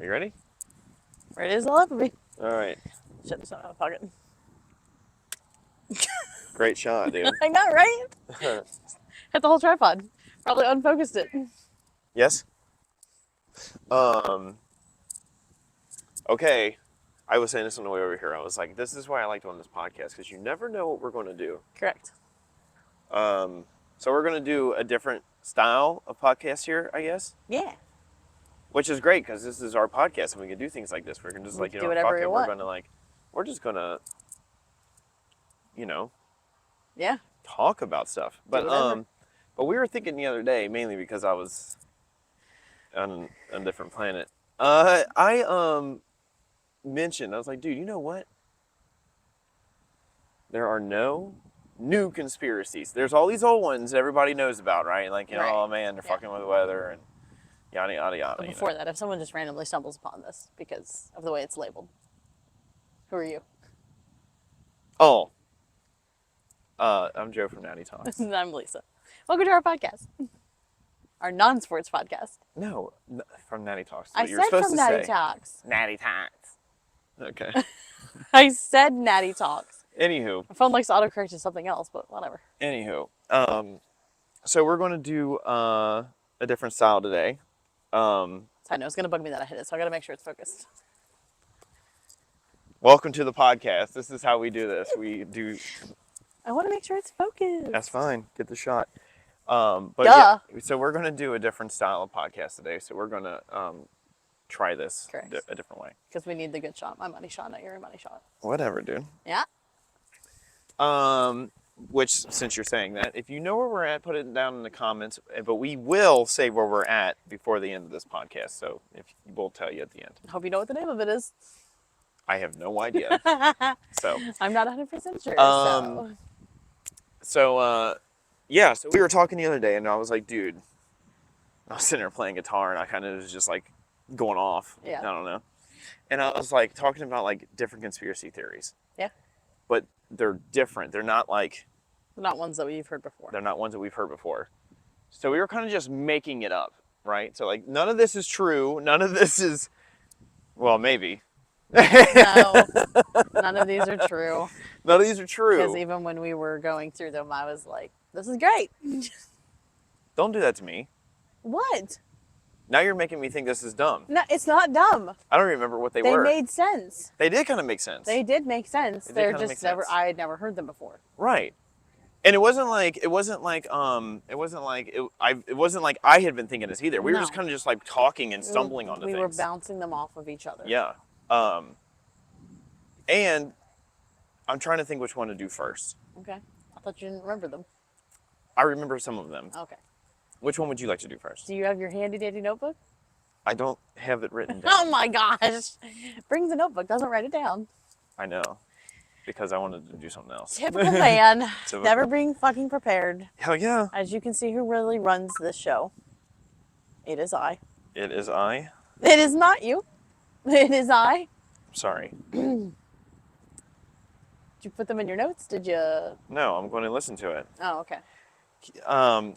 Are you ready? Ready as I'll ever be. All right. Shit, it's not in my pocket. Great shot, dude. I know, right? Hit the whole tripod. Probably unfocused it. Yes? Um, okay. I was saying this on the way over here. I was like, this is why I like doing this podcast, because you never know what we're going to do. Correct. So we're going to do a different style of podcast here, I guess. Yeah. Which is great, because this is our podcast, and we can do things like this. We can just We like, can do whatever fuck we it. want. We're just going to, Yeah. talk about stuff. Do whatever. But we were thinking the other day, mainly because I was on a different planet. I mentioned, I was like, dude, you know what? There are no new conspiracies. There's all these old ones that everybody knows about, right? Like, Right. oh man, they're fucking with the weather and yada yada yada. But before that, if someone just randomly stumbles upon this because of the way it's labeled, who are you? Oh. I'm Joe from Natty Talks. I'm Lisa. Welcome to our podcast. Our non-sports podcast. No, from Natty Talks. I What you're said supposed from to Natty say. Talks. Natty Talks. Okay. I said Natty Talks. Anywho. My phone likes to autocorrect to something else, but whatever. So we're going to do a different style today. So I know it's going to bug me that I hit it, so I got to make sure it's focused. Welcome to the podcast. This is how we do this. We do. I want to make sure it's focused. That's fine. Get the shot. Duh. Yeah, so we're going to do a different style of podcast today. So we're going to try this a different way. Because we need the good shot. My money shot, not your money shot. Whatever, dude. Yeah. Which, since you're saying that, if you know where we're at, put it down in the comments. But we will say where we're at before the end of this podcast. So we'll tell you at the end. I hope you know what the name of it is. I have no idea. So I'm not 100% sure. So we were talking the other day, and I was like, dude, I was sitting there playing guitar, and I kind of was just like going off. Yeah. I don't know. And I was like talking about like different conspiracy theories. Yeah. But they're different. They're not like. They're not ones that we've heard before. They're not ones that we've heard before. So we were kind of just making it up, right? So like none of this is true. None of this is, well, maybe. No, none of these are true. None of these are true. Because even when we were going through them, I was like, this is great. Don't do that to me. What? Now you're making me think this is dumb. No, it's not dumb. I don't remember what they were. They made sense. They did kind of make sense. They did make sense. They're just never, sense. I had never heard them before. Right. And it wasn't like I had been thinking this either. We were just kind of just like talking and stumbling onto things. We were bouncing them off of each other. Yeah. And I'm trying to think which one to do first. Okay. I thought you didn't remember them. I remember some of them. Okay. Which one would you like to do first? Do you have your handy dandy notebook? I don't have it written down. Oh my gosh. Brings a notebook, doesn't write it down. I know. Because I wanted to do something else. Typical man. Typical. Never being fucking prepared. Hell yeah. As you can see, who really runs this show? It is I. It is I. It is not you. It is I. Sorry. Did you put them in your notes? Did you? No, I'm going to listen to it. Oh, okay. Well,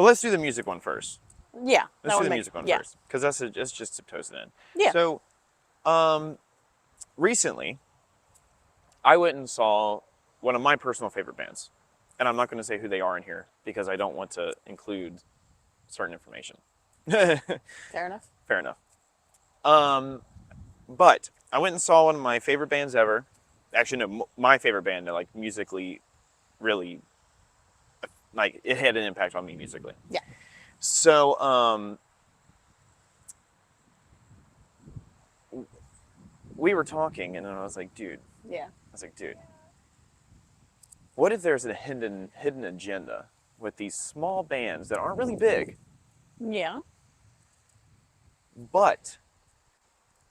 let's do the music one first. Yeah. Let's do the music one first. Because it's just tiptoes in. Yeah. So, recently, I went and saw one of my personal favorite bands. And I'm not going to say who they are in here because I don't want to include certain information. Fair enough. Fair enough. But I went and saw one of my favorite bands ever. Actually, no, my favorite band, like musically, really, like it had an impact on me musically. Yeah. So, we were talking, and then I was like, dude. Yeah. I was like, dude, what if there's a hidden agenda with these small bands that aren't really big, Yeah. but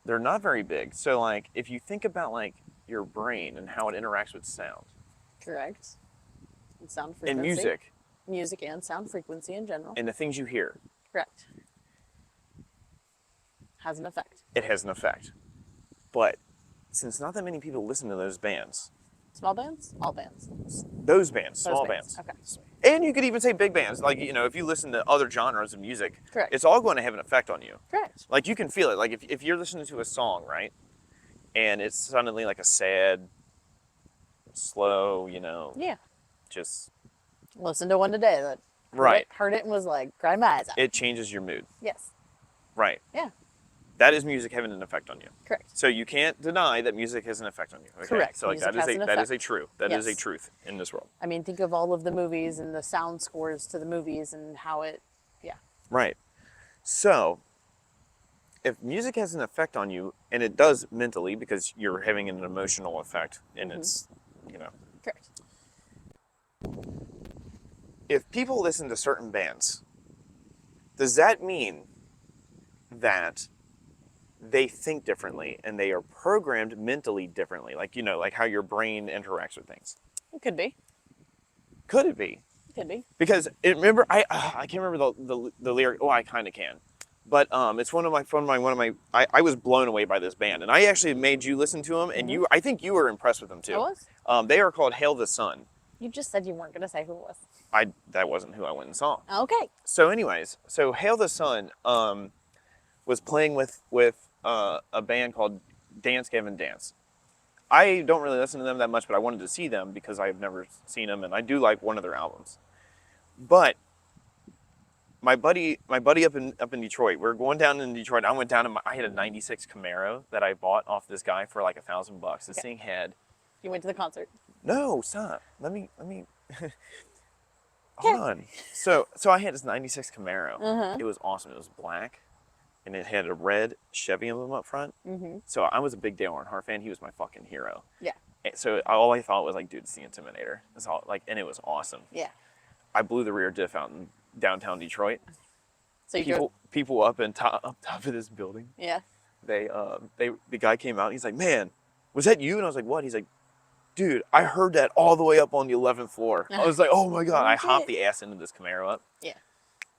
they're not very big. So, like, if you think about, like, your brain and how it interacts with sound. Correct. And sound frequency. And music. Music and sound frequency in general. And the things you hear. Correct. Has an effect. It has an effect. But since not that many people listen to those bands. Small bands? All bands. Those bands, small bands. Okay. And you could even say big bands. Like, you know, if you listen to other genres of music, Correct. it's all going to have an effect on you. Correct. Like, you can feel it. Like, if you're listening to a song, right? And it's suddenly like a sad, slow, you know, Yeah. just, Listened to one today that right. heard it and was like, cried my eyes out. It changes your mood. Yes. Right. Yeah. That is music having an effect on you. Correct. So you can't deny that music has an effect on you. Okay? Correct. So like Music has an that is a effect. true. That is a Yes. truth in this world. I mean, think of all of the movies and the sound scores to the movies and how it, yeah. Right. So if music has an effect on you, and it does mentally because you're having an emotional effect, and it's, you know, Correct. if people listen to certain bands, does that mean that they think differently and they are programmed mentally differently? Like, you know, like how your brain interacts with things. It could be. Could it be? It could be. Because remember, I can't remember the lyric. Oh, I kind of can, but it's one of my. I was blown away by this band, and I actually made you listen to them, and I think you were impressed with them too. I was? They are called Hail the Sun. You just said you weren't going to say who it was. That wasn't who I went and saw. Okay. So, anyways, so Hail the Sun was playing with a band called Dance Gavin Dance. I don't really listen to them that much, but I wanted to see them because I've never seen them, and I do like one of their albums. But my buddy up in Detroit, we're going down in Detroit. I went down and I had a '96 Camaro that I bought off this guy for like $1,000. This thing had. You went to the concert. No, stop. Let me. Hold on. So I had this '96 Camaro. It was awesome. It was black, and it had a red Chevy emblem up front. So I was a big Dale Earnhardt fan. He was my fucking hero. Yeah. And so all I thought was like, dude, it's the Intimidator. That's all. Like, and it was awesome. Yeah. I blew the rear diff out in downtown Detroit. So you People up top of this building. Yeah. The guy came out. And he's like, man, was that you? And I was like, what? He's like, dude, I heard that all the way up on the 11th floor. I was like, oh my god! I hopped the ass into this Camaro up. Yeah.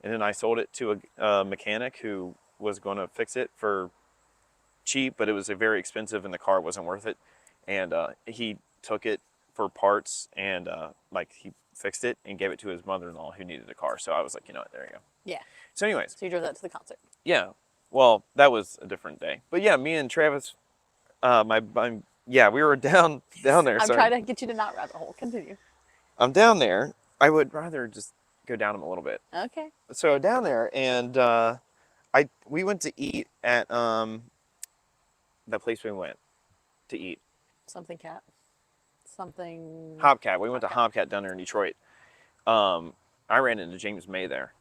And then I sold it to a mechanic who was going to fix it for cheap, but it was very expensive, and the car wasn't worth it. And he took it for parts, and like he fixed it and gave it to his mother-in-law who needed a car. So I was like, you know what, there you go. Yeah. So anyways. So you drove that to the concert. Yeah. Well, that was a different day. But yeah, me and Travis, we were down there. I'm Sorry. trying to get you to not rabbit hole. Continue. I'm down there. I would rather just go down them a little bit. Okay. So down there, and we went to eat at the place we went to eat. Something cat. Something. Hobcat. We went to Hobcat down there in Detroit. I ran into James May there.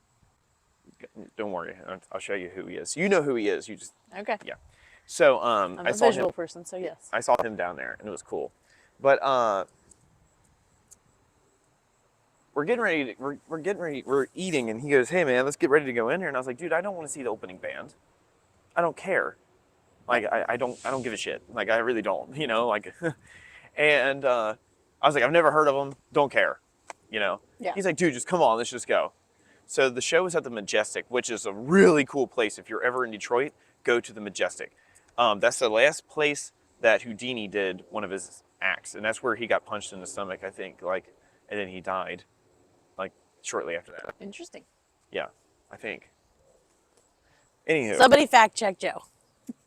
Don't worry, I'll show you who he is. You know who he is. You just Okay. yeah. So I'm I a saw visual him. person, so yes. I saw him down there, and it was cool. But we're getting ready. We're eating, and he goes, "Hey man, let's get ready to go in here." And I was like, "Dude, I don't want to see the opening band. I don't care. Like I don't give a shit. Like I really don't. You know, like." And I was like, "I've never heard of them. Don't care. You know." Yeah. He's like, "Dude, just come on. Let's just go." So the show was at the Majestic, which is a really cool place. If you're ever in Detroit, go to the Majestic. That's the last place that Houdini did one of his acts, and that's where he got punched in the stomach, I think. Like, and then he died, like shortly after that. Interesting. Yeah, I think. Anywho, Somebody fact check Joe.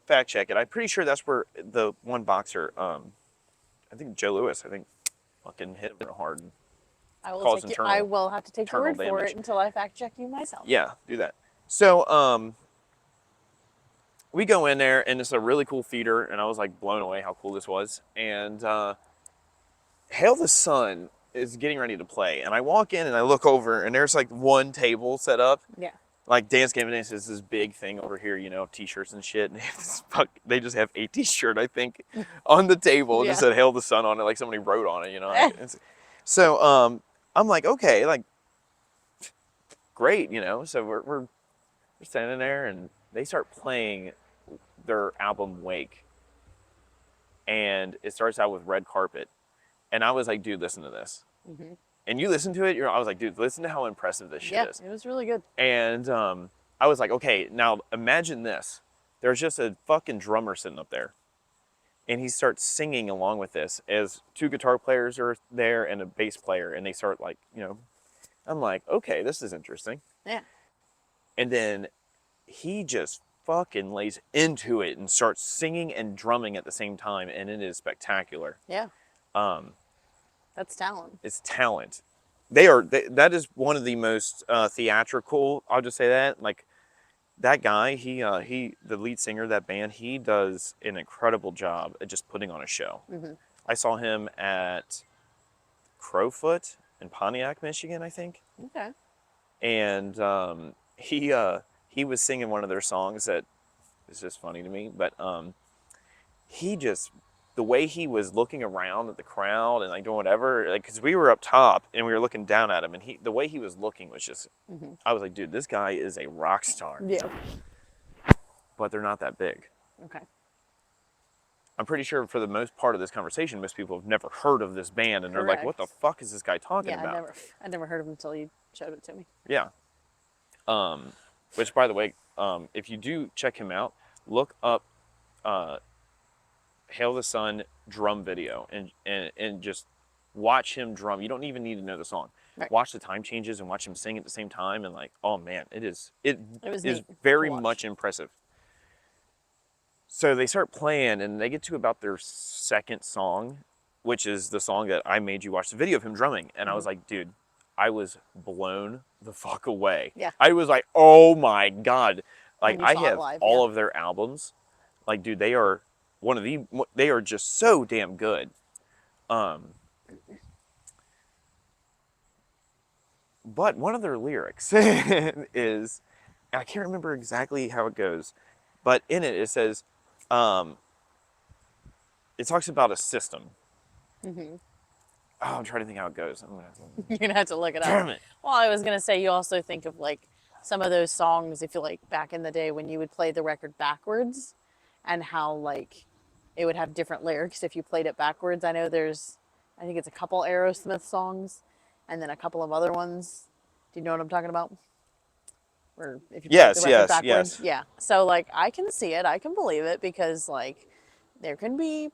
fact check it. I'm pretty sure that's where the one boxer, I think Joe Louis, fucking hit him hard. I will, Cause I will have to take your word internal for damage. it until I fact check you myself. Yeah, do that. So, we go in there, and it's a really cool theater, and I was like blown away how cool this was. And Hail the Sun is getting ready to play, and I walk in and I look over, and there's like one table set up. Yeah. Like Dance Gavin Dance is this big thing over here, you know, t-shirts and shit. And they just have a t-shirt, I think, on the table. It just Yeah. said Hail the Sun on it, like somebody wrote on it, you know. So I'm like, okay, like great, you know. So we're standing there, and they start playing their album Wake, and it starts out with Red Carpet, and I was like, dude, listen to this. Mm-hmm. And you listen to it, I was like, dude, listen to how impressive this shit is. It was really good. And I was like, okay, now imagine this. There's just a fucking drummer sitting up there, and he starts singing along with this as two guitar players are there and a bass player, and they start like, you know, I'm like, okay, this is interesting. Yeah. And then he just fucking lays into it and starts singing and drumming at the same time, and it is spectacular. Yeah. Um, That's talent. it's talent. That is one of the most theatrical. I'll just say that. Like that guy, the lead singer of that band, he does an incredible job at just putting on a show. Mm-hmm. I saw him at Crowfoot in Pontiac, Michigan, I think, Okay. and he was singing one of their songs that is just funny to me, but he just the way he was looking around at the crowd and like doing whatever, like because we were up top and we were looking down at him, and the way he was looking was just, Mm-hmm. I was like, dude, this guy is a rock star. Yeah. But they're not that big. Okay. I'm pretty sure for the most part of this conversation, most people have never heard of this band, and they're like, what the Correct. fuck is this guy talking Yeah, about? I never heard of him until you showed it to me. Yeah. Which, by the way, if you do check him out, look up Hail the Sun drum video and just watch him drum. You don't even need to know the song. Right. Watch the time changes and watch him sing at the same time, and like, oh man, it was is neat very to watch. much impressive. So they start playing, and they get to about their second song, which is the song that I made you watch the video of him drumming, and I was like, dude, I was blown the fuck away. Yeah. I was like, oh my God. Like, When you I saw it have live, all yeah. of their albums. Like, dude, they are they are just so damn good. But one of their lyrics is, and I can't remember exactly how it goes, but in it, it says, it talks about a system. Mm-hmm. Oh, I'm trying to think how it goes. You're gonna have to look it up. Damn it. Well, I was gonna say you also think of like some of those songs, if you like back in the day when you would play the record backwards, and how like it would have different lyrics if you played it backwards. I know I think it's a couple Aerosmith songs, and then a couple of other ones. Do you know what I'm talking about? Or if you played Yes, the record yes, backwards, yes. yeah. So like I can see it, I can believe it because like there can be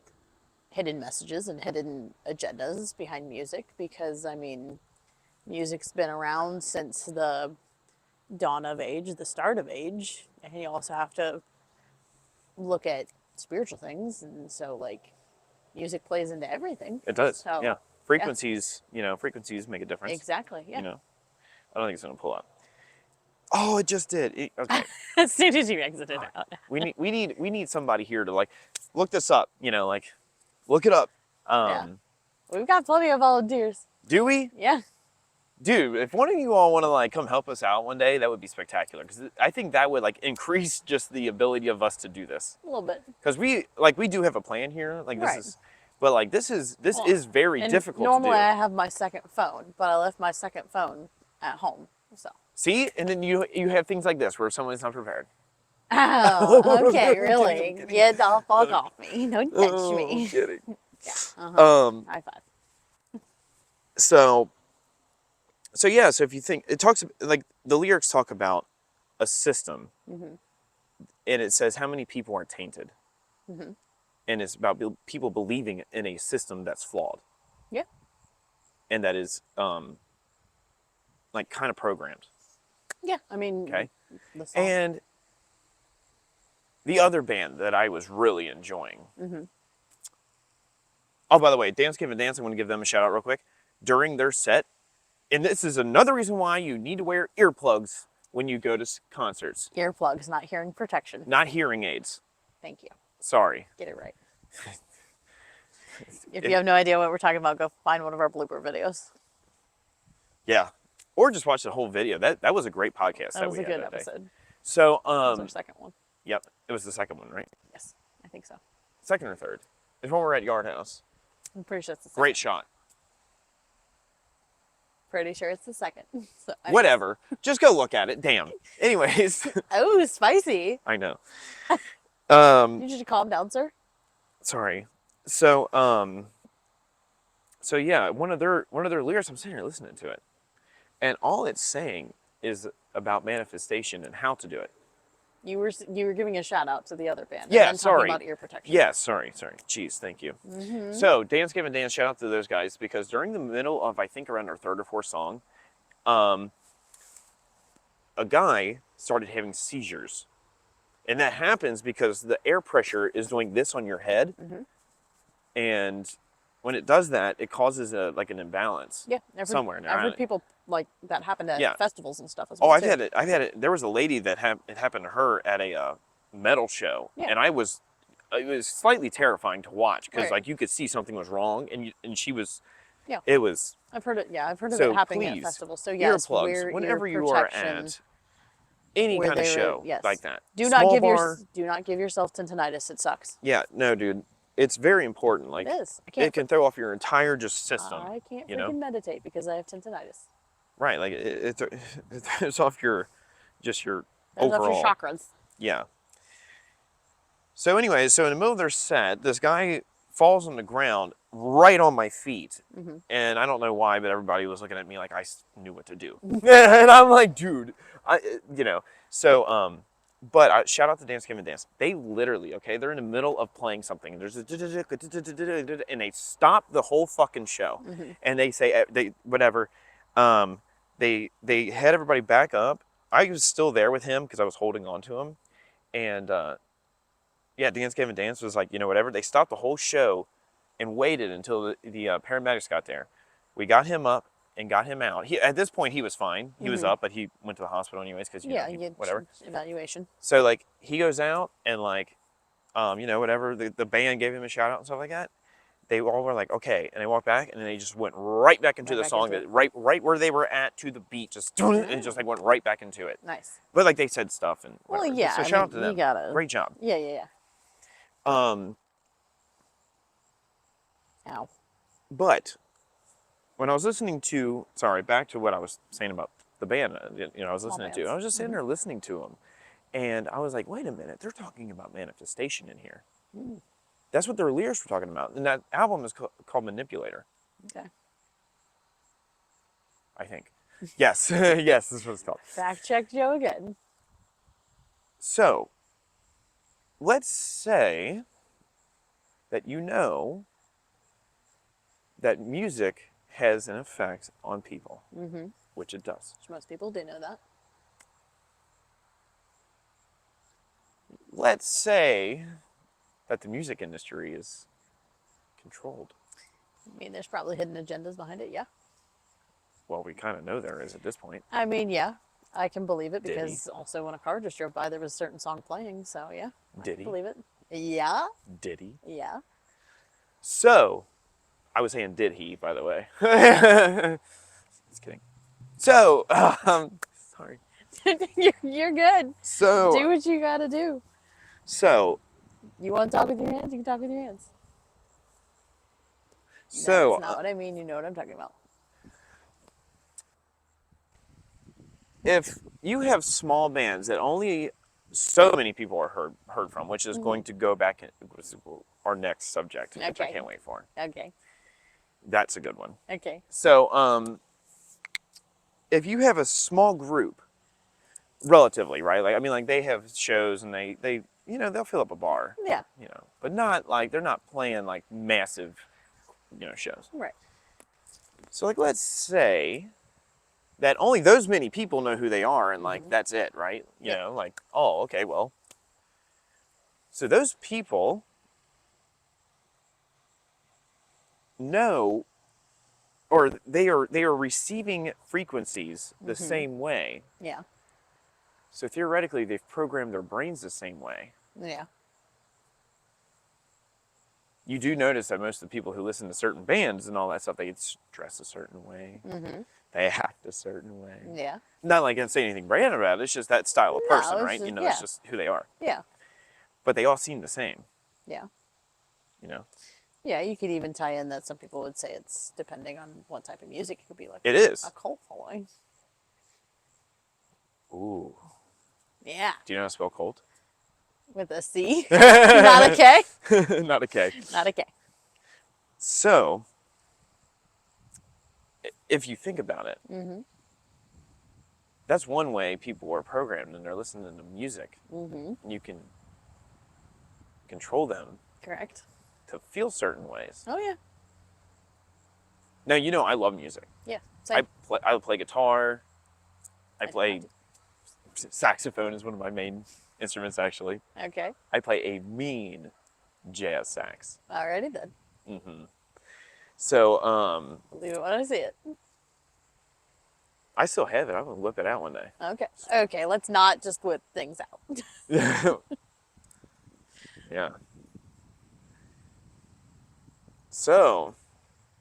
hidden messages and hidden agendas behind music because I mean music's been around since the dawn of age, the start of age, and you also have to look at spiritual things, and so like music plays into everything. It does. So, Yeah. Frequencies, frequencies make a difference. Exactly. Yeah. I don't think it's going to pull up. Oh, it just did. Okay. As soon as you exited out. we need somebody here to like look this up, like look it up. We've got plenty of volunteers. Do we? Yeah. Dude, if one of you all want to like come help us out one day, that would be spectacular, because I think that would like increase just the ability of us to do this. A little bit. Because we do have a plan here, like this Right. is, but like this is very And difficult normally to do. I have my second phone, but I left my second phone at home. So. See, and then you have things like this where someone's not prepared. Oh, okay, really? I'm kidding. Get the fuck off me. Don't touch Oh, me. I'm kidding. Yeah. Uh-huh. High five. So yeah, so if you think it talks like the lyrics talk about a system, Mm-hmm. and it says how many people are tainted, Mm-hmm. and it's about people believing in a system that's flawed Yeah. and that is like kind of programmed. Yeah. I mean, Okay. the song. And the other band that I was really enjoying. Mm-hmm. Oh, by the way, Dance Gavin Dance, I want to give them a shout out real quick. During their set, and this is another reason why you need to wear earplugs when you go to concerts, Earplugs, not hearing protection. not hearing aids. Thank you. Sorry. Get it right. If you have no idea what we're talking about, go find one of our blooper videos. Yeah. Or just watch the whole video. That was a great podcast. That was we a had good that day. episode. So, That was our second one. yep, it was the second one, right? Yes, I think so. Second or third? It's when we're at Yard House. I'm pretty sure it's the second. Great shot. Pretty sure it's the second. So, Whatever. Just go look at it. Damn. Anyways, Oh, spicy. I know. You need to calm down, sir. Sorry. So, so yeah, one of their lyrics, I'm sitting here listening to it, and all it's saying is about manifestation and how to do it. You were giving a shout out to the other band. Yeah, and then sorry. Talking about ear protection. Yeah, sorry. Jeez, thank you. So, Dance Gavin Dance, shout out to those guys, because during the middle of, I think, around our third or fourth song, a guy started having seizures. And that happens because the air pressure is doing this on your head. Mm-hmm. And when it does that, it causes like an imbalance. Yeah, somewhere. I've heard people like that happen at Yeah. festivals and stuff as Oh, well. I've had it. There was a lady that it happened to her at a metal show, Yeah. and it was slightly terrifying to watch because Right. like you could see something was wrong, and she was. Yeah. It was. I've heard it. Yeah, I've heard of So it happening please, at festivals. So yes, earplugs wear whenever ear you are protection. at any where kind of they show yes. like that. Do Small not bar. do not give yourself tinnitus. It sucks. Yeah, no, dude. It's very important. Like It is. I can't. it can throw off your entire just system. I can't you freaking know? meditate because I have tinnitus. Right, like it throws off your Throws overall. off your chakras. Yeah. So anyways, so in the middle of their set, this guy falls on the ground right on my feet. Mm-hmm. And I don't know why, but everybody was looking at me like I knew what to do. And I'm like, dude, so, but shout out to Dance Gavin Dance. They literally, okay, they're in the middle of playing something. And there's a and they stop the whole fucking show. Mm-hmm. And they say, whatever. They had everybody back up. I was still there with him because I was holding on to him. And, yeah, Dance Gavin Dance was like, whatever. They stopped the whole show and waited until the paramedics got there. We got him up and got him out. At this point, he was fine. He was up, but he went to the hospital anyways because, whatever. Evaluation. So, like, he goes out and, like, whatever. The band gave him a shout out and stuff like that. They all were like, okay. And they walked back and then they just went right back into the song, right where they were at to the beat, just, and just like went right back into it. Nice. But like they said stuff and whatever. Well, yeah. So shout out to them. You gotta. Great job. Yeah. Ow. But when I was listening to, back to what I was saying about the band, I was listening to, I was just sitting there listening to them. And I was like, wait a minute, they're talking about manifestation in here. Mm. That's what their lyrics were talking about. And that album is called Manipulator. Okay. I think. Yes. Yes, this is what it's called. Fact check Joe again. So, let's say that that music has an effect on people, which it does. Which most people do know that. Let's say that the music industry is controlled. I mean, there's probably hidden agendas behind it, yeah. Well, we kind of know there is at this point. I mean, yeah, I can believe it Diddy. because also when a car just drove by, there was a certain song playing, so yeah. Diddy. I can believe it. Yeah. Diddy. Yeah. So, I was saying did he, by the way. Just kidding. So, sorry. You're good. So, Do what you gotta do. So, You want to talk with your hands? You can talk with your hands. So, That's not what I mean. You know what I'm talking about. If you have small bands that only so many people are heard from, which is going to go back in our next subject, which I Okay. can't wait for. Okay. That's a good one. Okay. So, if you have a small group, relatively, right? Like, I mean, like they have shows and they they'll fill up a bar. Yeah. But not like they're not playing like massive, shows. Right. So like let's say that only those many people know who they are and like that's it, right? You know, like, oh, okay, well. So those people know or they are receiving frequencies the same way. Yeah. So theoretically they've programmed their brains the same way. Yeah. You do notice that most of the people who listen to certain bands and all that stuff, they dress a certain way. Mm-hmm. They act a certain way. Yeah. Not like I can say anything brand about it. It's just that style of No, person, it's right? just- It's yeah. just who they are. Yeah. But they all seem the same. Yeah. Yeah, you could even tie in that some people would say it's depending on what type of music. It could be like It is. a cult following. Ooh. Yeah. Do you know how to spell cold? With a C. Not a K. Not a K. Not a K. So, if you think about it, that's one way people are programmed and they're listening to music. Mm-hmm. You can control them Correct. to feel certain ways. Oh, yeah. Now, I love music. Yeah. I Same. I play guitar. I I play do. saxophone is one of my main instruments actually. Okay. I play a mean jazz sax. Alrighty then. So Believe it when I see it. I still have it. I'm gonna whip it out one day. Okay. Okay. Let's not just whip things out. Yeah. So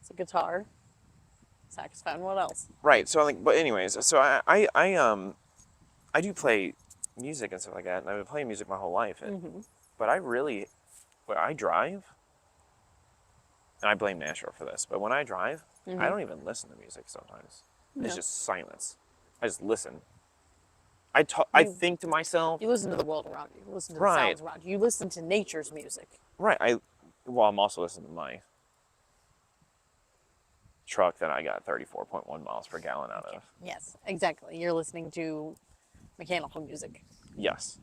It's a guitar, saxophone. What else? right. So like, but anyways, so I do play music and stuff like that, and I've been playing music my whole life. But I really, when I drive, and I blame Nashville for this, but when I drive, I don't even listen to music sometimes. It's just silence. I just listen. I think to myself. You listen to the world around you. You listen to the Right. sounds around you. You listen to nature's music. Right. Well, I'm also listening to my truck that I got 34.1 miles per gallon out of. Yes, exactly. You're listening to mechanical music. Yes.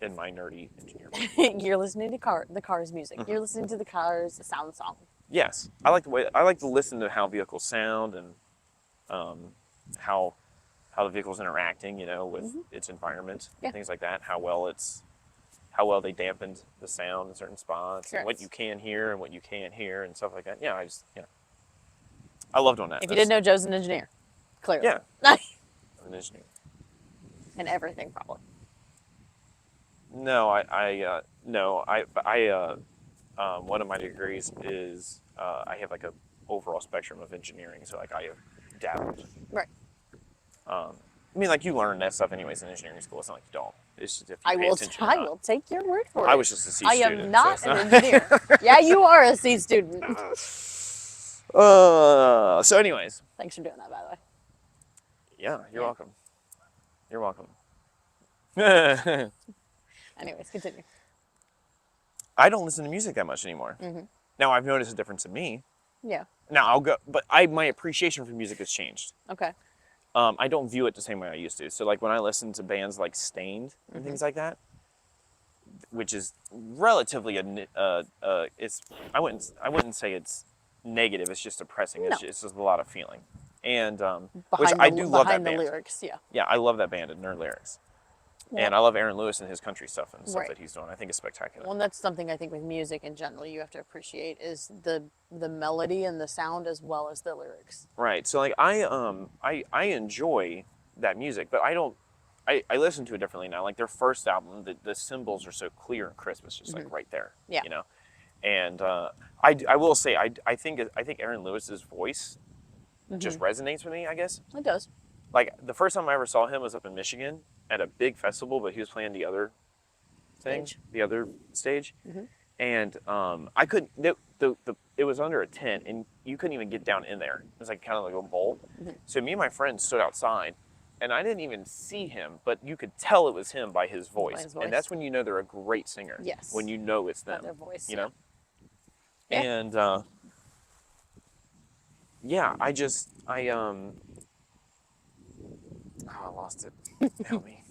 In my nerdy engineer mind. You're listening to the car's music. You're listening to the car's sound song. Yes. I like to listen to how vehicles sound and how the vehicle's interacting, with its environment, Yeah. things like that. How well they dampened the sound in certain spots, and what Correct. you can hear and what you can't hear and stuff like that. Yeah, I love doing that. If you didn't know, Joe's an engineer. Clearly. Yeah. I'm an engineer. And everything, probably. No, one of my degrees is I have like a overall spectrum of engineering, so like I have dabbled. Right. I mean, like you learn that stuff anyways in engineering school. It's not like you don't. It's just if you I pay will. attention or I not. will take your word for it. I was just a C I student. am not so an it's not- engineer. Yeah, you are a C student. So anyways, Thanks for doing that, by the way. yeah, you're Yeah. welcome. You're welcome. Anyways, continue. I don't listen to music that much anymore. Now I've noticed a difference in me. Yeah. Now but my appreciation for music has changed. Okay. I don't view it the same way I used to. So like when I listen to bands like Stained and things like that, which is relatively I wouldn't say it's negative. It's just depressing. No. It's just a lot of feeling, and which I do love that Behind the band. lyrics, yeah. Yeah, I love that band and Nerd Lyrics, Yeah. and I love Aaron Lewis and his country stuff and stuff Right. that he's doing. I think it's spectacular. Well, and that's something I think with music in general you have to appreciate is the melody and the sound as well as the lyrics. Right. So like I enjoy that music, but I listen to it differently now. Like their first album, the cymbals are so clear and crisp. It's just like right there. Yeah. And I will say I think Aaron Lewis's voice just resonates with me. I guess It does. like the first time I ever saw him was up in Michigan at a big festival, but he was playing the other thing, Stage. the other stage, and I couldn't. It was under a tent, and you couldn't even get down in there. It was like kind of like a bowl. So me and my friend stood outside, and I didn't even see him, but you could tell it was him by his voice. his voice. And that's when you know they're a great singer. Yes. When you know it's By them. their voice, You yeah. know. Yeah. And yeah, I lost it. Help me.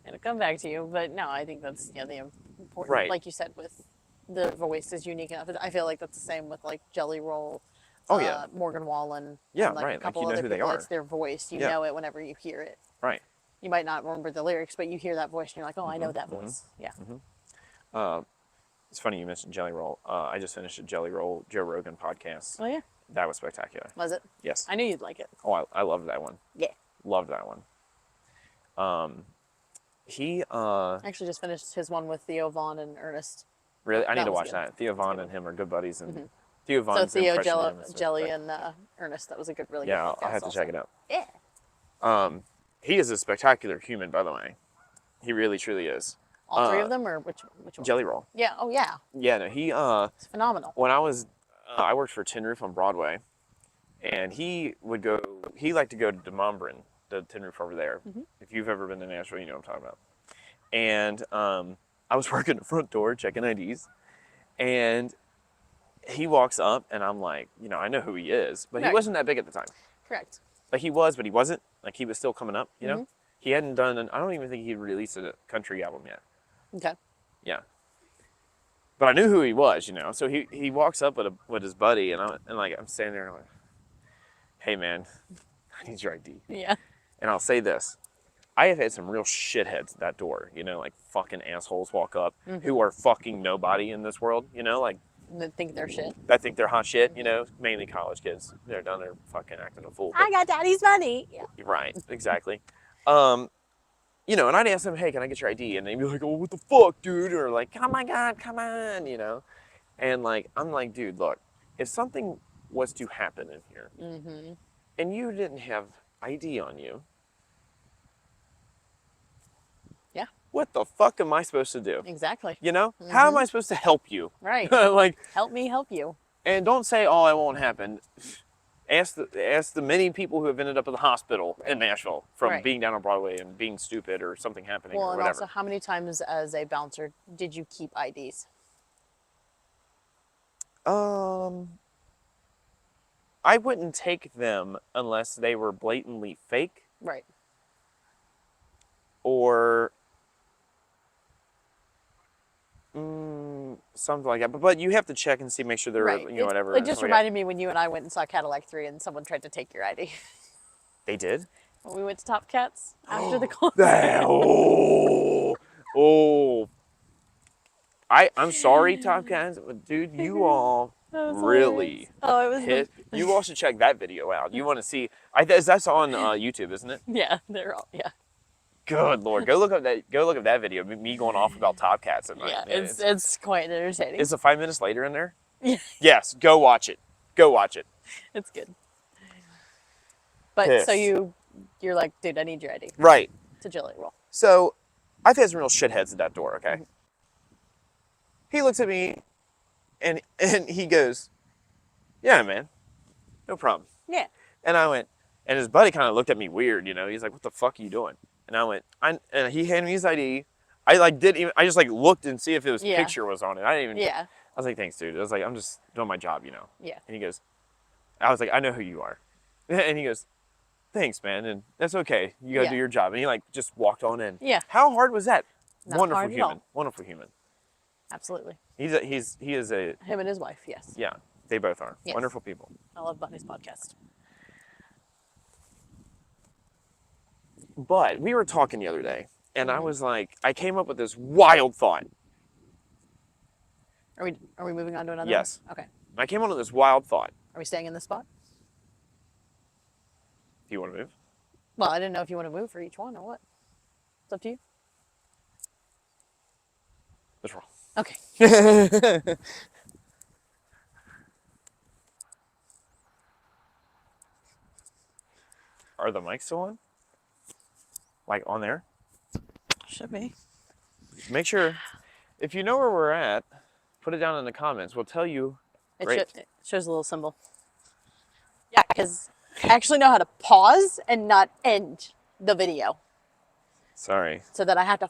It'll come back to you, but no, I think that's the important. Right. Like you said, with the voice is unique enough. I feel like that's the same with like Jelly Roll. Oh, yeah. Morgan Wallen. Yeah, and, like, right, a like, couple you know other who they people. are. It's their voice. You Yeah. know it whenever you hear it. Right. You might not remember the lyrics, but you hear that voice and you're like, oh, I know that voice. Yeah. It's funny you mentioned Jelly Roll. I just finished a Jelly Roll Joe Rogan podcast. Oh yeah. That was spectacular. Was it? Yes. I knew you'd like it. Oh, I loved that one. Yeah. Loved that one. He I actually just finished his one with Theo Vaughn and Ernest. really. I need That to was watch good. that. Theo Vaughn and him are good buddies, and Theo So Vaughn's Theo, impression of him is Jelly, spectacular. and Ernest. That was a good, really Yeah, good podcast. I'll have to check it out. Yeah. He is a spectacular human, by the way. He really, truly is. All three of them, or which one? Jelly Roll. Yeah. Oh yeah. Yeah, no, he It's phenomenal. when I worked for Tin Roof on Broadway, and he liked to go to Demumbrun, the Tin Roof over there. If you've ever been to Nashville, you know what I'm talking about. And I was working the front door checking IDs, and he walks up, and I'm like, I know who he is, but he Right. wasn't that big at the time. Correct. Like he was, but he wasn't. Like he was still coming up, He hadn't done, I don't even think he'd released a country album yet. Okay. Yeah. But I knew who he was, So he walks up with his buddy, and I'm standing there and I'm like, hey man, I need your ID. Yeah. And I'll say this. I have had some real shitheads at that door, you know, like fucking assholes walk up who are fucking nobody in this world, you know, like They think they're shit. I think they're hot shit, you know, mainly college kids. They're down there fucking acting a fool. I got daddy's money. Yeah. Right, exactly. You know, and I'd ask them, hey, can I get your ID? And they'd be like, oh, what the fuck, dude? Or like, oh my God, come on, you know? And like, I'm like, dude, look, if something was to happen in here and you didn't have ID on you, Yeah. what the fuck am I supposed to do? Exactly. You know? How am I supposed to help you? Right. Like, Help me help you. and don't say, oh, it won't happen. Ask the many people who have ended up in the hospital in Nashville from Right. being down on Broadway and being stupid or something happening Well, or and whatever. also, how many times as a bouncer did you keep IDs? I wouldn't take them unless they were blatantly fake Right. or something like that. But you have to check and see, make sure they're, Right. you know, whatever. It just something like reminded me when you and I went and saw Cadillac 3 and someone tried to take your ID. that. They did? When we went to Top Cats after the concert. Oh. I'm sorry, Top Cats, but dude, you all That was really hilarious. Oh, it was hit. You all should check that video out. You want to see? That's on YouTube, isn't it? Yeah, they're all Good Lord, go look up that video. Me going off about Top Cats at night. yeah. Man, It's quite entertaining. is it 5 minutes later in there? Yeah, Yes, go watch it. Go watch it. it's good. But so Pissed. you're like, dude, I need your ID Right. to Jelly Roll. So, I've had some real shitheads at that door. Okay. He looks at me, and he goes, "Yeah, man, no problem." Yeah. And I went, and his buddy kind of looked at me weird, you know. He's like, "What the fuck are you doing?" And I went, and he handed me his ID. I just like looked and see if his Yeah. picture was on it. I didn't even. Yeah. I was like, "Thanks, dude." I was like, "I'm just doing my job, you know." Yeah. And he goes, I was like, "I know who you are," and he goes, "Thanks, man," and that's okay. You gotta Yeah. do your job. And he like just walked on in. Yeah. How hard was that? Not Wonderful hard at human. all. Wonderful human. Absolutely. He is a Him and his wife, yes. yeah. They both are Yes. wonderful people. I love Bunny's podcast. But we were talking the other day, and I was like, I came up with this wild thought. Are we moving on to another Yes. one? Okay. I came up with this wild thought. Are we staying in this spot? Do you want to move? Well, I didn't know if you want to move for each one or what. It's up to you. What's wrong? Okay. Are the mics still on? Like on there? Should be. Make sure, if you know where we're at, put it down in the comments. We'll tell you. Great. It shows a little symbol. Yeah, because I actually know how to pause and not end the video Sorry. so that I have to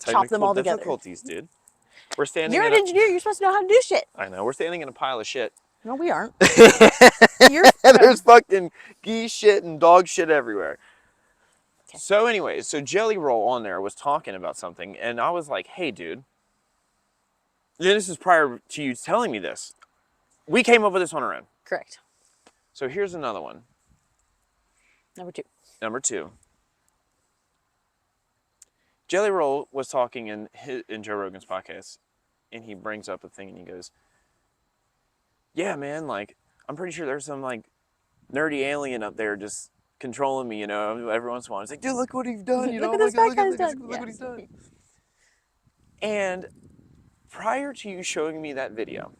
chop them all together. Difficulties, dude. We're standing. You're in an engineer. You're supposed to know how to do shit. I know. We're standing in a pile of shit. No, we aren't. You're And there's fucking geese shit and dog shit everywhere. Okay. So anyways, so Jelly Roll on there was talking about something, and I was like, hey, dude. This is prior to you telling me this. We came up with this on our own. correct. So here's another one. Number 2. Number 2. Jelly Roll was talking in Joe Rogan's podcast, and he brings up a thing, and he goes, yeah, man, like, I'm pretty sure there's some, like, nerdy alien up there just controlling me, you know, every once in a while. It's like, dude, look what he's done, you know, Look at this look guy's at done. what he's done. And prior to you showing me that video,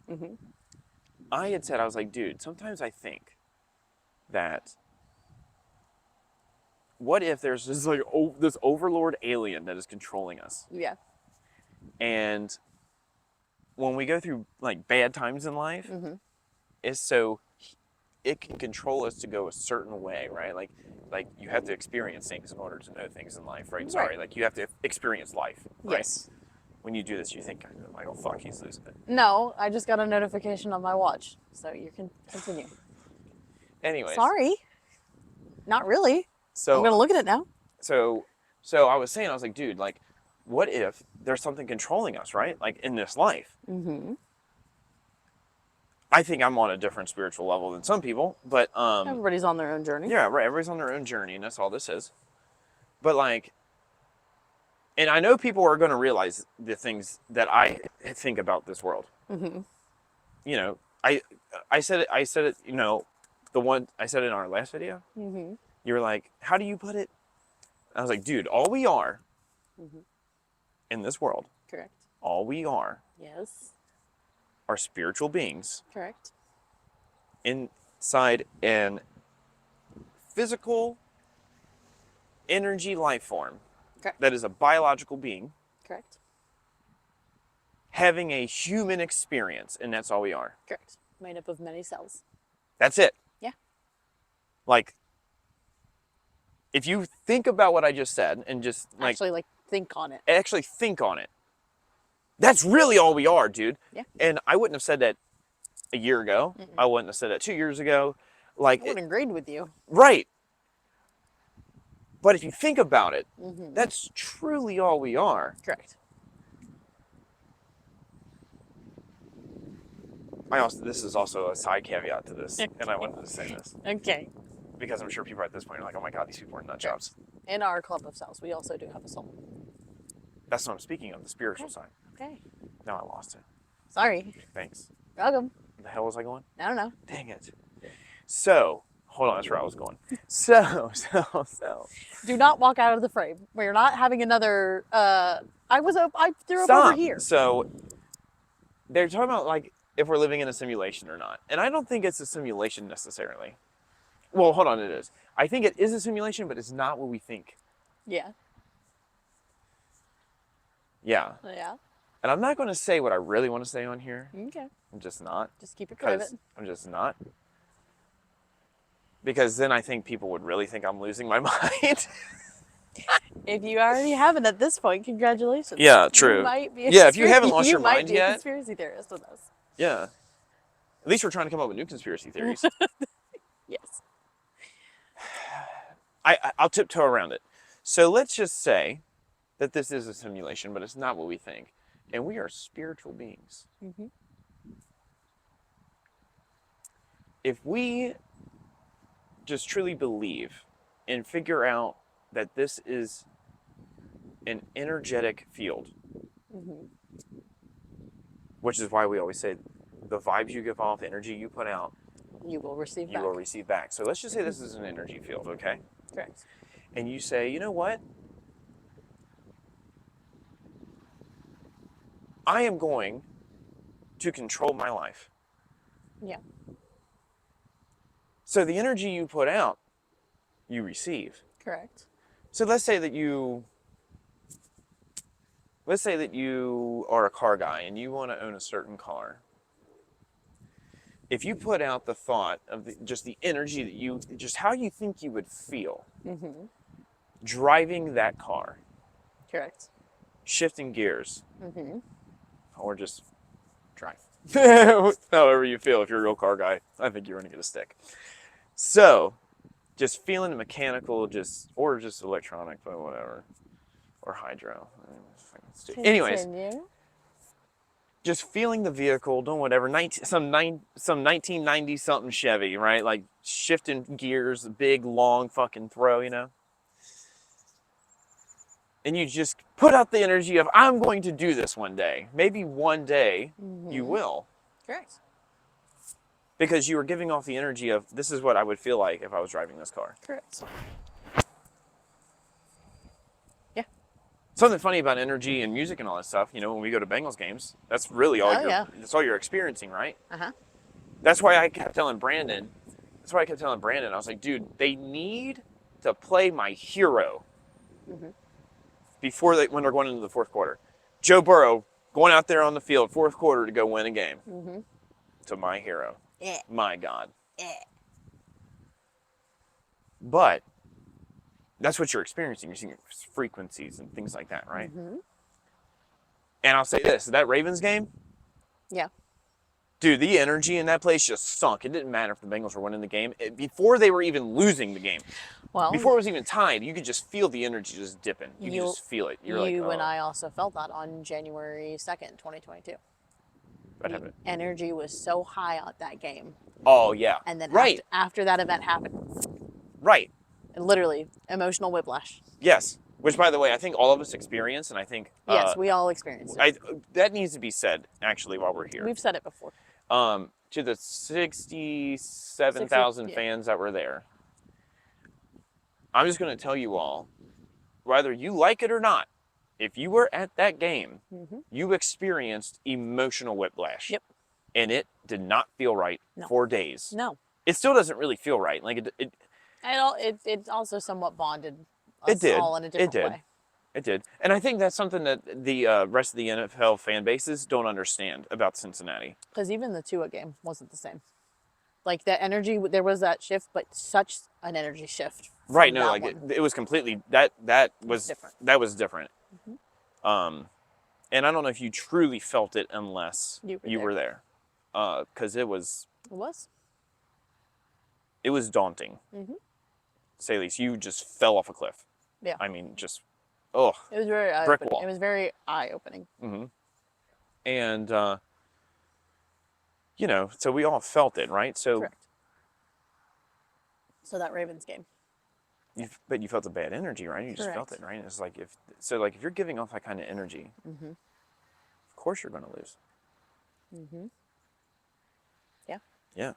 Mhm. I had said, I was like, dude, sometimes I think that what if there's this like this overlord alien that is controlling us, Yeah. and when we go through like bad times in life, Mhm. is so it can control us to go a certain way, right? Like you have to experience things in order to know things in life, right? Sorry, Right. like you have to experience life, right? Yes. When you do this, you think, like, oh fuck, he's losing it. No, I just got a notification on my watch, so you can continue. Anyways, Sorry. Not really. so I'm gonna look at it now. So I was saying, I was like, dude, like, what if there's something controlling us, right? Like in this life. Mm-hmm. I think I'm on a different spiritual level than some people, but Everybody's on their own journey. yeah, right. Everybody's on their own journey, and that's all this is. But like, and I know people are going to realize the things that I think about this world. Mm-hmm. You know, I said it. You know, the one I said it in our last video. Mm-hmm. You were like, "How do you put it?" I was like, "Dude, all we are in this world, Correct. all we are Yes. spiritual beings Correct. inside an physical energy life form Correct. that is a biological being Correct. having a human experience, and that's all we are. Correct. Made up of many cells. That's it. Yeah. Like, if you think about what I just said and just like Actually, think on it. actually think on it, that's really all we are, dude. Yeah. And I wouldn't have said that a year ago. Mm-mm. I wouldn't have said that 2 years ago. I Like, would have agreed with you. right. But if you think about it, Mm-hmm. that's truly all we are. Correct. This is also a side caveat to this, and I wanted to say this Okay. because I'm sure people at this point are like, "Oh my God, these people are nut jobs." In our club of cells, we also do have a soul. That's what I'm speaking of, the spiritual Okay. side. Okay. Now I lost it. Sorry. Thanks. Welcome. Where the hell was I going? I don't know. Dang it. So, hold on, that's where I was going. So. Do not walk out of the frame. We're not having another. I threw up Stop. over here. So, they're talking about like if we're living in a simulation or not. And I don't think it's a simulation necessarily. Well, hold on, it is. I think it is a simulation, but it's not what we think. Yeah. Yeah. Yeah. And I'm not going to say what I really want to say on here. Okay. I'm just not. Just keep it Because private. I'm just not. Because then I think people would really think I'm losing my mind. If you already have it at this point, congratulations. Yeah, true. You might be a Yeah, if you haven't lost you your might mind be a yet. conspiracy theorist with us. Yeah. At least we're trying to come up with new conspiracy theories. Yes. I'll tiptoe around it. So let's just say that this is a simulation, but it's not what we think. And we are spiritual beings. Mm-hmm. If we just truly believe and figure out that this is an energetic field, Mm-hmm. which is why we always say the vibes you give off, the energy you put out, You will receive you back. will receive back. So let's just say this is an energy field, okay? Correct. And you say, you know what? I am going to control my life. Yeah. So the energy you put out, you receive. Correct. So let's say that you are a car guy and you want to own a certain car. If you put out the thought of just the energy that just how you think you would feel Mm-hmm. driving that car, Correct. shifting gears, Mm-hmm. or just drive. However you feel, if you're a real car guy, I think you're going to get a stick. So, just feeling the mechanical, or just electronic, but whatever, or hydro. Anyways, Continue. just feeling the vehicle, doing whatever. Some 1990 something Chevy, right? Like shifting gears, big long fucking throw, you know. And you just put out the energy of I'm going to do this one day. Maybe one day you will. Correct. Because you were giving off the energy of this is what I would feel like if I was driving this car. Correct. Yeah. Something funny about energy and music and all that stuff, you know, when we go to Bengals games, that's really all that's all you're experiencing, right? Uh-huh. That's why I kept telling Brandon, I was like, dude, they need to play my hero when they're going into the fourth quarter. Joe Burrow going out there on the field, fourth quarter to go win a game. To my hero. Yeah. My God. Yeah. But that's what you're experiencing. You're seeing frequencies and things like that, right? And I'll say this, that Ravens game, Yeah. dude, the energy in that place just sunk. It didn't matter if the Bengals were winning the game. Before they were even losing the game, Well, before it was even tied, you could just feel the energy just dipping. You could You- just feel it. You're you like, and oh. I also felt that on January 2nd, 2022. I'd the have it. energy was so high at that game. Oh yeah. And then right. after that event happened, Right. literally emotional whiplash. Yes. Which, by the way, I think all of us experience, and I think Yes, we all experienced it. that needs to be said actually while we're here. We've said it before. To the 67,000 yeah. fans that were there, I'm just going to tell you all, whether you like it or not, if you were at that game, you experienced emotional whiplash. Yep. And it did not feel right for days. No. It still doesn't really feel right. Like it also somewhat bonded us all in a different way. It did. And I think that's something that the rest of the NFL fan bases don't understand about Cincinnati. Because even the Tua game wasn't the same. Like that energy, there was that shift, but such an energy shift. Right. No, like it was completely, that was different. That was different. And I don't know if you truly felt it unless you were there. Because it was daunting. To say the least. You just fell off a cliff. Yeah. I mean, just, oh. It was very brick eye-opening. wall. It was very eye-opening. And, so we all felt it, right? So. Correct. So that Ravens game. But you felt the bad energy, right? You just felt it, right? It's like if you're giving off that kind of energy, of course you're going to lose. Yeah. Yeah.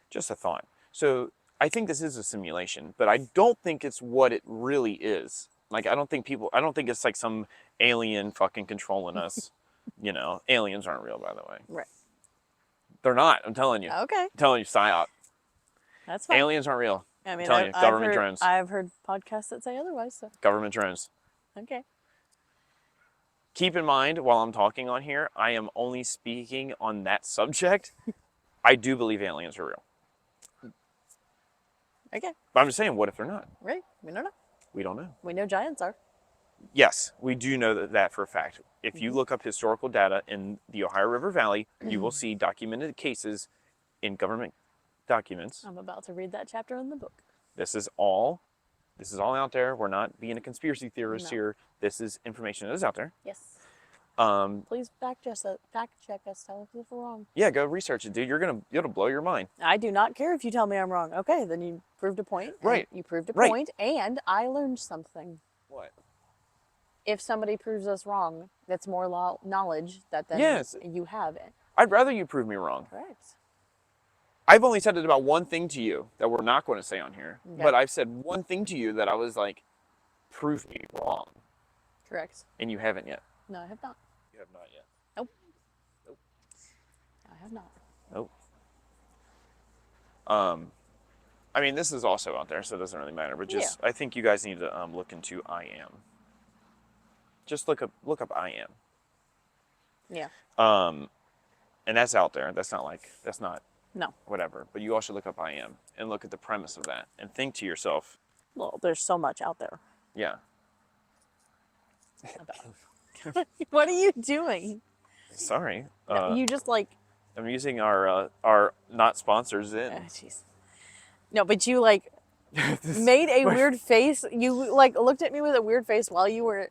Just a thought. So I think this is a simulation, but I don't think it's what it really is. Like, I don't think it's like some alien fucking controlling us. Aliens aren't real, by the way. Right. They're not, I'm telling you. Okay. I'm telling you, PSYOP. That's fine. Aliens aren't real. I mean, I'm telling you, government drones. I've heard podcasts that say otherwise, so. Government drones. Okay. Keep in mind, while I'm talking on here, I am only speaking on that subject. I do believe aliens are real. Okay. But I'm just saying, what if they're not? Right. We don't know. We don't know. We know giants are. Yes, we do know that for a fact. If you look up historical data in the Ohio River Valley, you will see documented cases in government documents. I'm about to read that chapter in the book. This is all out there. We're not being a conspiracy theorist here. This is information that is out there. Yes. Please fact check us. Tell us if we're wrong. Yeah, go research it, dude. It'll blow your mind. I do not care if you tell me I'm wrong. Okay, then you proved a point. Right. You proved a point, and I learned something. What? If somebody proves us wrong, that's more knowledge that then you have it. I'd rather you prove me wrong. Correct. I've only said it about one thing to you that we're not going to say on here. Okay. But I've said one thing to you that I was like, prove me wrong. Correct. And you haven't yet. No, I have not. You have not yet. Nope. Nope. I have not. Nope. I mean, this is also out there, so it doesn't really matter. But I think you guys need to look into I Am. Just look up I Am. Yeah. And that's out there. That's not No. whatever. But you also look up I Am and look at the premise of that and think to yourself. Well, there's so much out there. Yeah. What are you doing? Sorry. No, you just like. I'm using our not sponsors in. Jeez. No, but you like made a weird face. You like looked at me with a weird face while you were.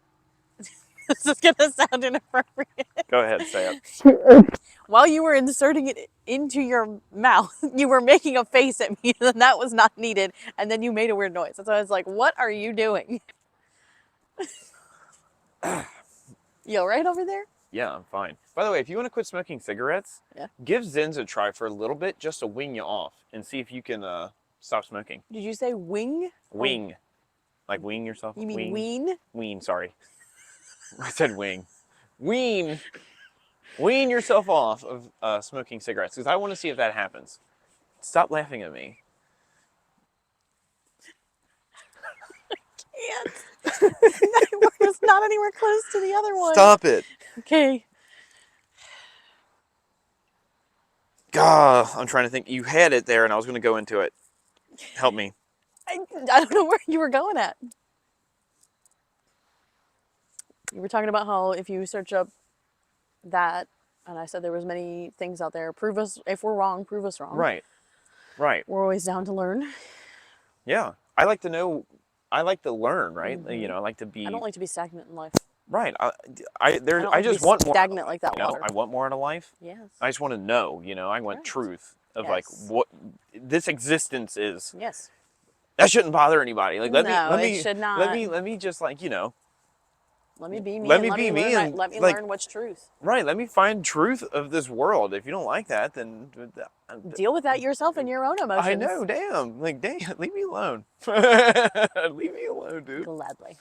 This is gonna sound inappropriate. Go ahead, say it. While you were inserting it into your mouth, you were making a face at me, and that was not needed. And then you made a weird noise. So I was like, "What are you doing?" You all right over there? Yeah, I'm fine. By the way, if you want to quit smoking cigarettes, give Zins a try for a little bit just to wing you off and see if you can stop smoking. Did you say wing? Wing. Like wing yourself? You mean wean? Wean, sorry. I said wing. Wean. Wean yourself off of smoking cigarettes because I want to see if that happens. Stop laughing at me. I can't. It's not anywhere close to the other one. Stop it. Okay. God, I'm trying to think. You had it there and I was going to go into it. Help me. I don't know where you were going at. You were talking about how if you search up that, and I said there was many things out there. Prove us, if we're wrong, prove us wrong. Right. We're always down to learn. Yeah. I like to know, I like to learn, right? Mm-hmm. I like to be. I don't like to be stagnant in life. Right. I don't I like to just be want more. stagnant like that You know, water. I want more out of life. Yes. I just want to know. You know, I want Right. truth of like Yes. what this existence is. Yes. That shouldn't bother anybody. Like No, it should not. let me just like Let me be me let and me let be me me learn. and Let me like learn what's truth. right. Let me find truth of this world. If you don't like that, then Deal with that yourself and your own emotions. I know. Damn. Like damn. Leave me alone. Leave me alone, dude. Gladly.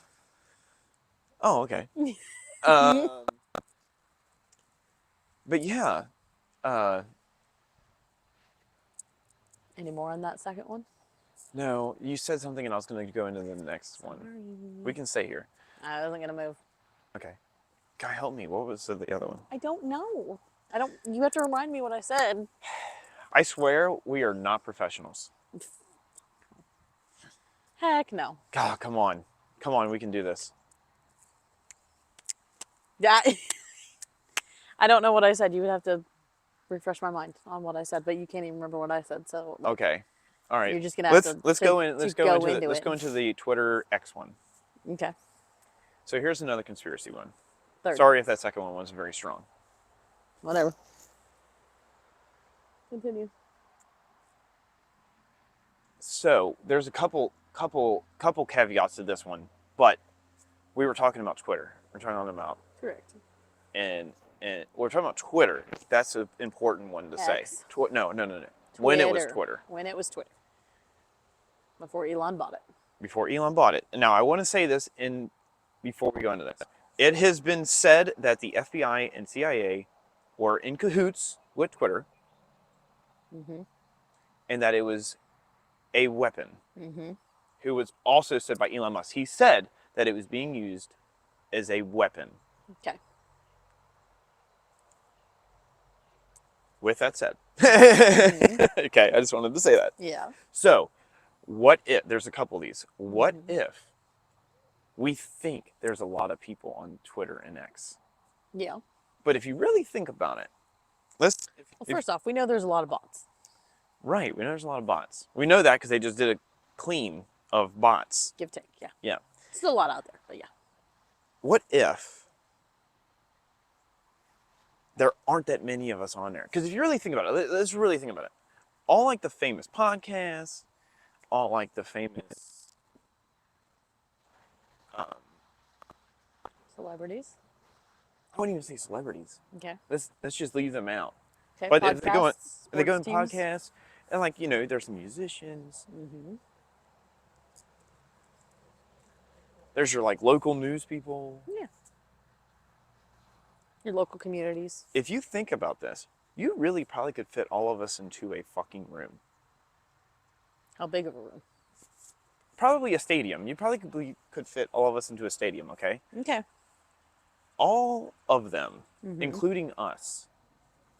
Oh, okay. Um, but yeah. Any more on that second one? No, you said something, and I was going to go into the next one. We can stay here. I wasn't gonna move. Okay. Guy, help me. What was the other one? I don't know. I don't. You have to remind me what I said. I swear we are not professionals. Heck no. God, come on. Come on, we can do this. Yeah. I don't know what I said. You would have to refresh my mind on what I said, but you can't even remember what I said. So Okay. All right. You're just gonna have let's to go in. Let's go into into let's it. go into the Twitter X one. Okay. So here's another conspiracy one. Third. Sorry if that second one wasn't very strong. Whatever. Continue. So there's a couple caveats to this one, but we were talking about Twitter. We're talking about Correct. and we're talking about Twitter. That's an important one to say. X. No. When it was Twitter. When it was Twitter. Before Elon bought it. Before Elon bought it. Now I want to say this before we go into this. It has been said that the FBI and CIA were in cahoots with Twitter, and that it was a weapon. Who was also said by Elon Musk. He said that it was being used as a weapon. Okay. With that said. Okay, I just wanted to say that. Yeah. So, what if, there's a couple of these. What if we think there's a lot of people on Twitter and X? Yeah. But if you really think about it, Well, first off, we know there's a lot of bots. Right, we know there's a lot of bots. We know that because they just did a clean of bots. Give take. Yeah. Yeah. Still a lot out there, but yeah. What if there aren't that many of us on there? Because if you really think about it, let's really think about it. All like the famous podcasts, all like the famous Celebrities. I wouldn't even say celebrities. Okay. Let's just leave them out. Okay. But if they go in, podcasts, they go in sports teams. podcasts, and like there's some musicians. There's your like local news people. Yeah. Your local communities. If you think about this, you really probably could fit all of us into a fucking room. How big of a room? Probably a stadium. You probably could fit all of us into a stadium. Okay. Okay. All of them, including us,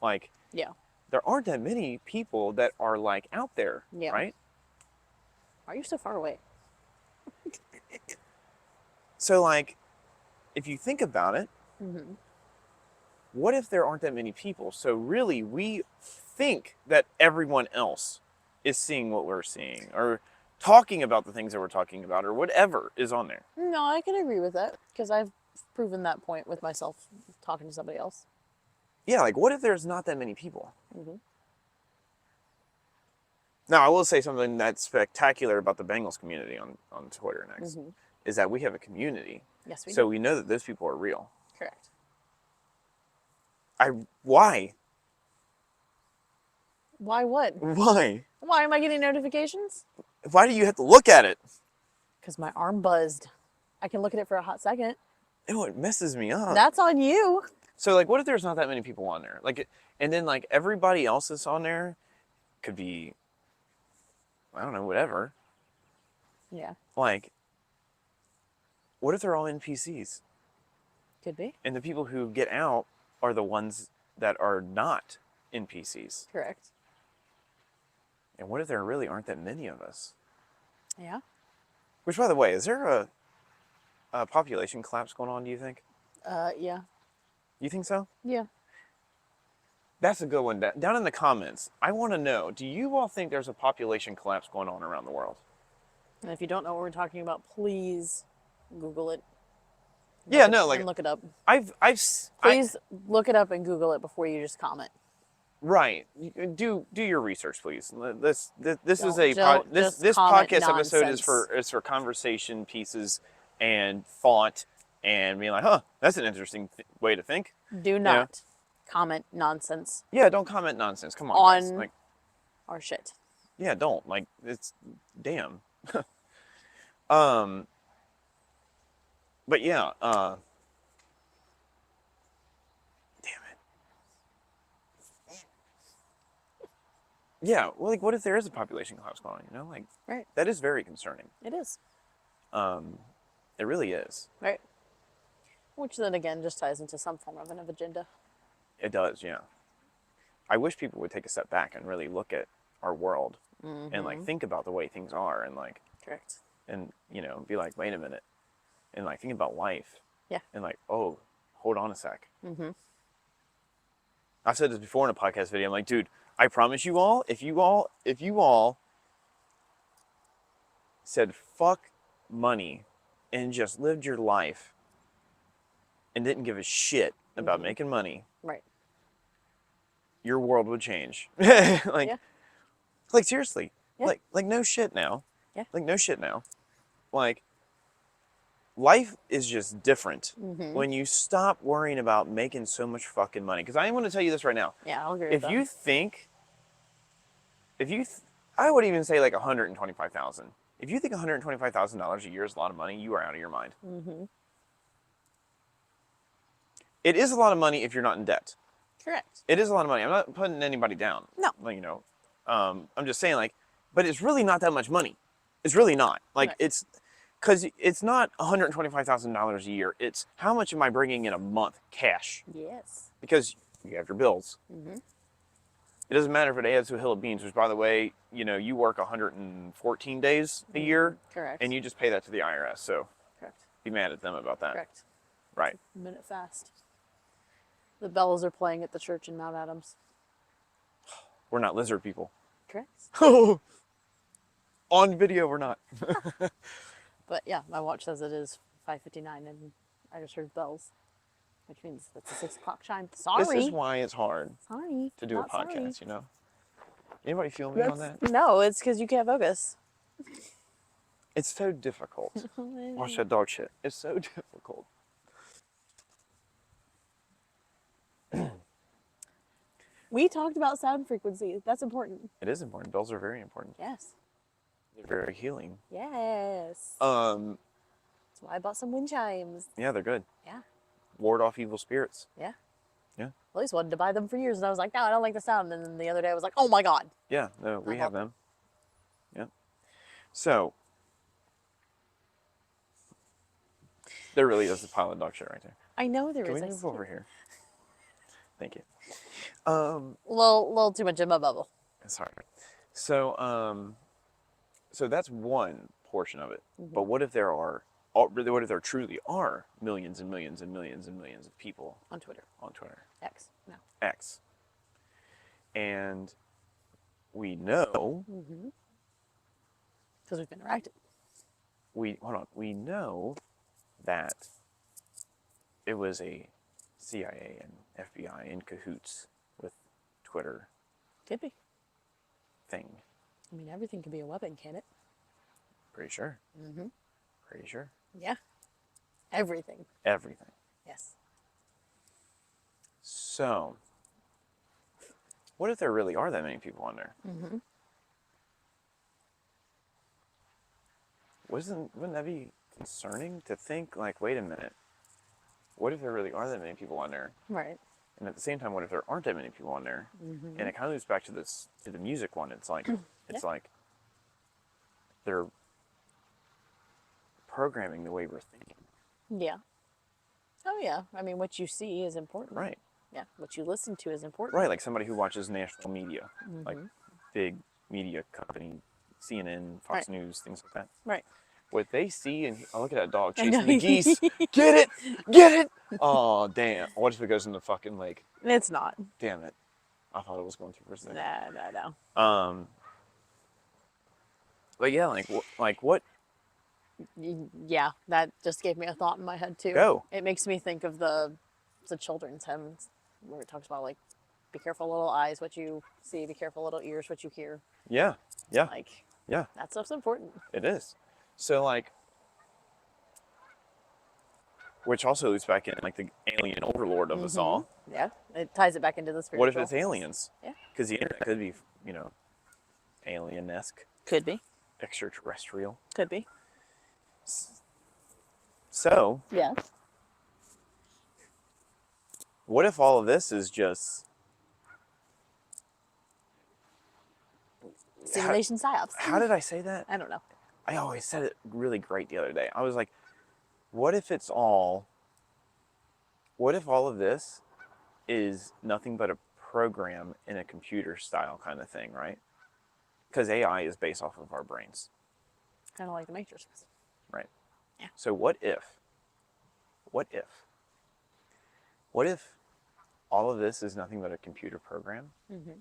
like Yeah. there aren't that many people that are like out there, Yeah. right? Why are you so far away? So like, if you think about it, what if there aren't that many people? So really, we think that everyone else is seeing what we're seeing, or talking about the things that we're talking about, or whatever is on there. No, I can agree with that because I've proven that point with myself talking to somebody else. Yeah, like what if there's not that many people? Now, I will say something that's spectacular about the Bengals community on Twitter and X is that we have a community. Yes, we So do. we know that those people are real. Correct. Why? Why what? Why? Why am I getting notifications? Why do you have to look at it? Because my arm buzzed. I can look at it for a hot second. Ew, it messes me up. That's on you. So like, what if there's not that many people on there? Like, and then like everybody else that's on there could be, I don't know, whatever. Yeah, Like, what if they're all NPCs? could be. And the people who get out are the ones that are not NPCs. Correct. And what if there really aren't that many of us? Yeah. Which, by the way, is there a population collapse going on, do you think? Yeah. You think so? Yeah. That's a good one. Down in the comments, I want to know, do you all think there's a population collapse going on around the world? And if you don't know what we're talking about, please Google it. Yeah, Look it- no, like and look it up. I, Please look it up and Google it before you just comment. right. Do your research, please. This is Don't- don't this just this comment podcast episode is nonsense. for conversation pieces and thought and being like, huh, that's an interesting way to think. Do You know? not comment nonsense Yeah, don't comment nonsense. Come on, guys. on Like, our shit. yeah, don't. Like, it's damn. Um, but yeah, damn it. Yeah, well, like, what if there is a population collapse going on? You know, like, Right. that is very concerning. It is. It really is. Right. Which then again just ties into some form of an agenda. It does, yeah. I wish people would take a step back and really look at our world and like think about the way things are and like Correct. and you know be like, wait a minute, and like think about life. Yeah. And like, oh, hold on a sec. I said this before in a podcast video. I'm like, dude, I promise you all, if you all said fuck money and just lived your life and didn't give a shit about making money, Right. your world would change. like, Yeah. like seriously, Yeah. like no shit now. Yeah. Like no shit now. Like life is just different when you stop worrying about making so much fucking money. Because I want to tell you this right now. Yeah, I'll agree If with you think, I would even say like 125,000. If you think $125,000 a year is a lot of money, you are out of your mind. It is a lot of money if you're not in debt. that. Correct. It is a lot of money. I'm not putting anybody down. No. Like, you know, I'm just saying like, but it's really not that much money. It's really not. Like Right. it's, because it's not $125,000 a year. It's how much am I bringing in a month cash? Yes. Because you have your bills. It doesn't matter if it adds to a hill of beans, which by the way, you know, you work 114 days a year Correct. and you just pay that to the IRS. So Correct. be mad at them about that. Correct. Right. Minute fast. The bells are playing at the church in Mount Adams. We're not lizard people. Correct. On video, we're not. But yeah, my watch says it is 5:59 and I just heard bells, which means that's a 6 o'clock chime. Sorry. This is why it's hard Sorry. to do a Not podcast, sorry. you know? Anybody feel me on that? No, it's because you can't focus. It's so difficult. Watch that dog shit. It's so difficult. We talked about sound frequency. That's important. It is important. Bells are very important. Yes. They're very healing. Yes. Um, That's why I bought some wind chimes. yeah, they're good. Yeah. Ward off evil spirits. Yeah. Yeah. At least wanted to buy them for years, and I was like, no, I don't like the sound. And then the other day, I was like, oh my god. Yeah, no, we I have bought them. Yeah. So, there really is a pile of dog shit right there. I know there Can is. we I move see over it. here? Thank you. Little too much in my bubble. Sorry. So, so that's one portion of it. But what if there are, what if there truly are millions and millions and millions and millions of people On Twitter. on Twitter, X. No. X, and we know Because we've interacted. we know that it was a CIA and FBI in cahoots with Twitter Could be. thing. I mean, everything can be a weapon, can it? Pretty sure. Pretty sure. Yeah. Everything. Everything. Yes. So, what if there really are that many people on there? Wouldn't that be concerning to think, like, wait a minute, what if there really are that many people on there? Right. And at the same time, what if there aren't that many people on there? And it kind of loops back to the music one. It's like, like they're programming the way we're thinking. Yeah. Oh, yeah. I mean, what you see is important. Right. Yeah. What you listen to is important. Right. Like somebody who watches national media, like big media company, CNN, Fox Right. News, things like that. Right. What they see, and oh, look at that dog I know. chasing the geese. Get it! Get it! Oh, damn. What if it goes in the fucking lake? It's not. Damn it. I thought it was going to for a second. No. But yeah, like what Yeah, that just gave me a thought in my head too. Go. It makes me think of the children's hymns where it talks about like, be careful little eyes what you see, be careful little ears what you hear. Yeah. Yeah. Like Yeah. that stuff's important. It is. So like, which also loops back in like the alien overlord of us all. Yeah, it ties it back into the spiritual. What if it's aliens? Yeah, Because the internet could be, alien-esque, could be, extraterrestrial. could be. So, Yeah. what if all of this is just Simulation psyops. How did I say that? I don't know. I always said it really great the other day. I was like, what if all of this is nothing but a program in a computer style kind of thing, right? Because AI is based off of our brains, Kind of like the Matrix. right? Yeah. So what if all of this is nothing but a computer program? Mm-hmm.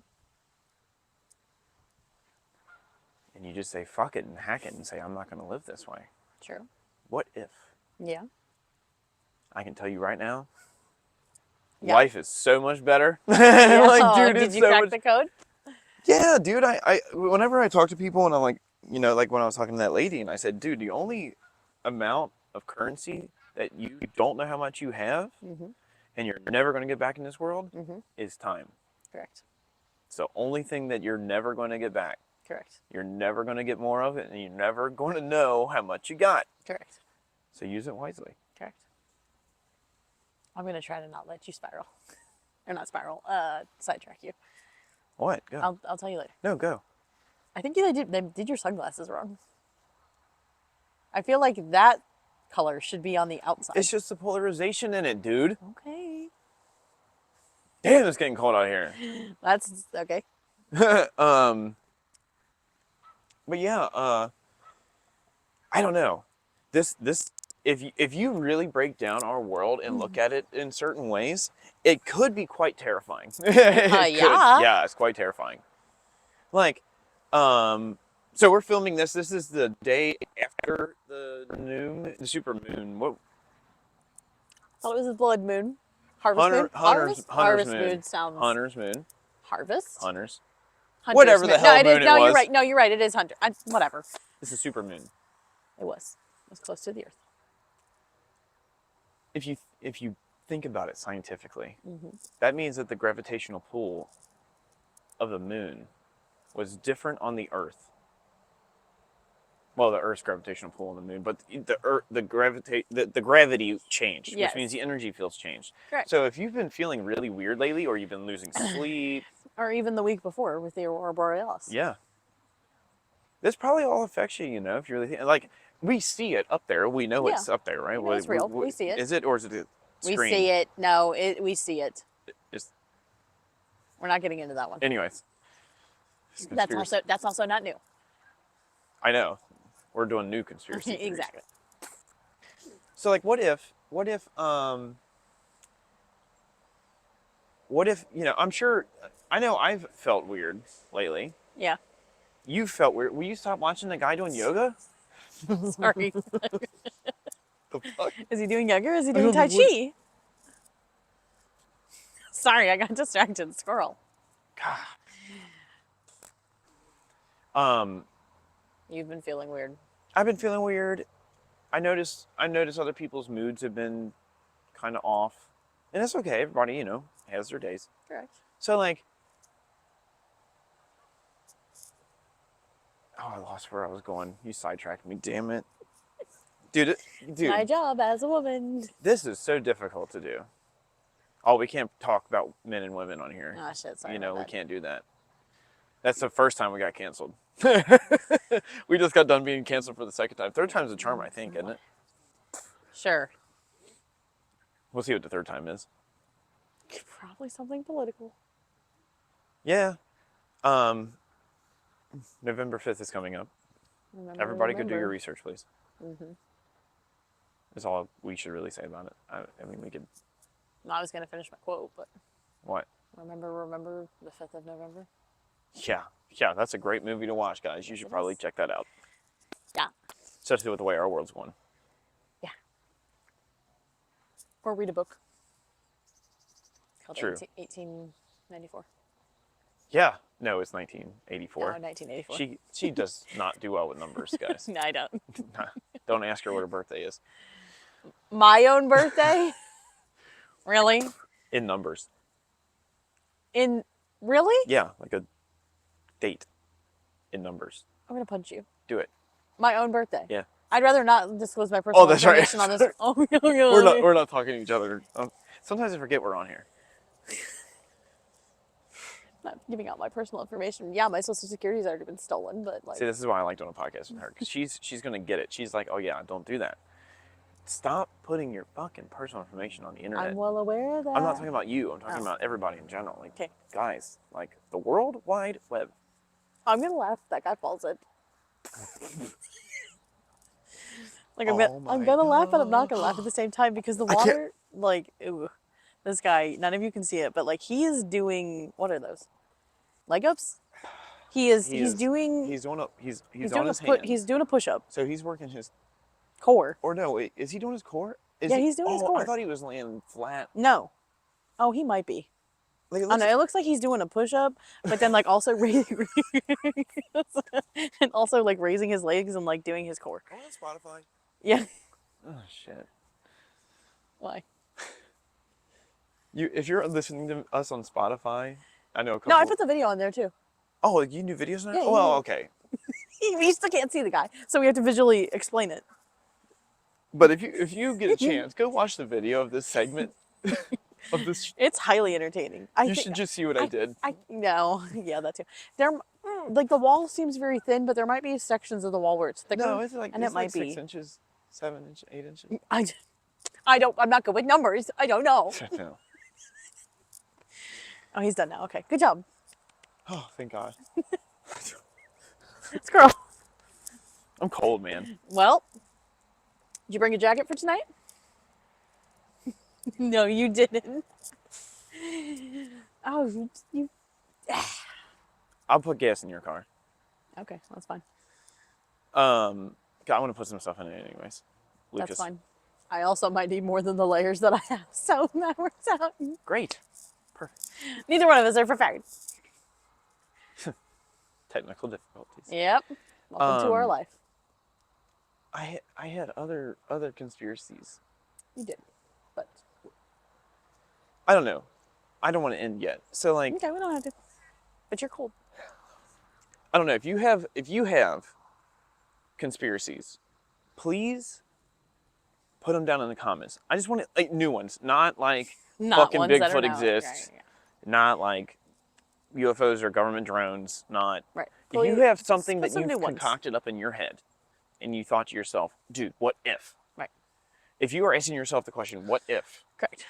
And you just say, fuck it and hack it and say, I'm not going to live this way. True. What if? Yeah. I can tell you right now, Yeah. life is so much better. Yeah. Like, dude, did it's you so crack much. the code? Yeah, dude, I whenever I talk to people and I'm like, like when I was talking to that lady and I said, dude, the only amount of currency that you don't know how much you have Mm-hmm. and you're never going to get back in this world Mm-hmm. is time. Correct. It's the only thing that you're never going to get back. Correct. You're never going to get more of it and you're never going to know how much you got. Correct. So use it wisely. Correct. I'm gonna try to not let you spiral, or not spiral. Sidetrack you. What? Go. I'll tell you later. No, go. I think they did your sunglasses wrong. I feel like that color should be on the outside. It's just the polarization in it, dude. Okay. Damn, it's getting cold out here. That's okay. But yeah, I don't know. This if you really break down our world and look at it in certain ways, it could be quite terrifying. It could. Yeah. Yeah, it's quite terrifying. Like, so we're filming this. This is the day after the super moon. What? Thought it was a blood moon. Harvest Hunter- moon. Hunter's- Hunter's Harvest moon. moon sounds. Hunter's moon. Harvest. Hunters. Hunter's Whatever moon. the hell no, moon it no, was. you're right. No, you're right. It is hunter. Whatever. This is super moon. It was. It was close to the Earth. If you think about it scientifically, Mm-hmm. that means that the gravitational pull of the moon was different on the Earth. Well, the Earth's gravitational pull on the moon, but the gravity changed, Yes. which means the energy field's changed. Correct. So if you've been feeling really weird lately, or you've been losing sleep, Or even the week before with the Aurora Borealis. yeah, this probably all affects you. If you're really like, we see it up there, we know it's Yeah. up there, right? We know it's real. We see it. Is it, or is it a screen? We see it. No, we see it. It's, We're not getting into that one. anyways, That's also not new. I know. We're doing new conspiracy theories. Exactly. So like, what if, I'm sure, I know I've felt weird lately. Yeah. You felt weird. Will you stop watching the guy doing yoga? Sorry. The fuck? Is he doing yoga or is he don't doing Tai know what- Chi? Sorry, I got distracted. Squirrel. You've been feeling weird. I've been feeling weird. I notice other people's moods have been kind of off. And it's okay. Everybody, has their days. Correct. So like, oh, I lost where I was going. You sidetracked me, damn it. Dude, My job as a woman. this is so difficult to do. Oh, we can't talk about men and women on here. Oh shit, sorry. We about that. can't do that. That's the first time we got canceled. We just got done being canceled for the second time. Third time's a charm, I think, isn't it? Sure. We'll see what the third time is. Probably something political. Yeah. November 5th is coming up. Everybody go do your research, please. Mm-hmm. That's all we should really say about it. I mean, we could... No, I was gonna finish my quote, but What? remember the 5th of November? Yeah, that's a great movie to watch, guys. You should It probably is. check that out. Yeah. especially with the way our world's going. Yeah. Or read a book. It's called True. 1894. Yeah. No, it's No, 1984. 1984. She does not do well with numbers, guys. No, I don't. Don't ask her what her birthday is. My own birthday? Really? In numbers. Really? Yeah, like a date in numbers. I'm gonna punch you. Do it. My own birthday. Yeah. I'd rather not disclose my personal that's right. information on this. Oh, We're not talking to each other. Sometimes I forget we're on here. Not giving out my personal information. Yeah, my social security's already been stolen, but like, See, this is why I like doing a podcast with her, because she's gonna get it. She's like, oh yeah, don't do that. Stop putting your fucking personal information on the internet. I'm well aware of that. I'm not talking about you. I'm talking about everybody in general. Like, guys, like the World Wide Web. I'm gonna laugh if that guy falls in. Like I'm gonna laugh, but I'm not gonna laugh at the same time because the water, like, ooh, this guy. None of you can see it, but like he is doing. What are those? Leg ups. He's doing on his hand. He's doing a push up. So he's working his core. Or no, wait, is he doing his core? He's doing his core. I thought he was laying flat. No. Oh, he might be. Like, I know, it looks like he's doing a push up, but then like also raising and also like raising his legs and like doing his core. On Spotify. Yeah. Oh shit. Why? If you're listening to us on Spotify, I know a couple. No, I put the video on there too. Oh, you do videos now? Yeah, Oh, well, yeah. okay. We still can't see the guy, so we have to visually explain it. But if you get a chance, go watch the video of this segment of this. It's highly entertaining. You should just see what I did. No, yeah, that too. Like the wall seems very thin, but there might be sections of the wall where it's thicker. No, it's like and it's it might like be 6 inches, 7 inches, 8 inches. I'm not good with numbers. I don't know. No. Oh, he's done now. Okay, good job. Oh, thank God. Squirrel. I'm cold, man. Well, did you bring a jacket for tonight? No, you didn't. Oh, you. I'll put gas in your car. Okay, that's fine. I want to put some stuff in it anyways. Lucas. That's fine. I also might need more than the layers that I have, so that works out. Great. Perfect. Neither one of us are prepared. Technical difficulties. Yep. Welcome to our life. I had other conspiracies. You did, but I don't know. I don't want to end yet. So like, okay, we don't have to. But you're cold. I don't know if you have conspiracies, please put them down in the comments. I just want to, like, new ones, not like fucking Bigfoot exists, not like UFOs or government drones, not. Right. If you have something that some you've new ones. concocted up in your head, and you thought to yourself, dude, what if? Right. If you are asking yourself the question, what if? Correct.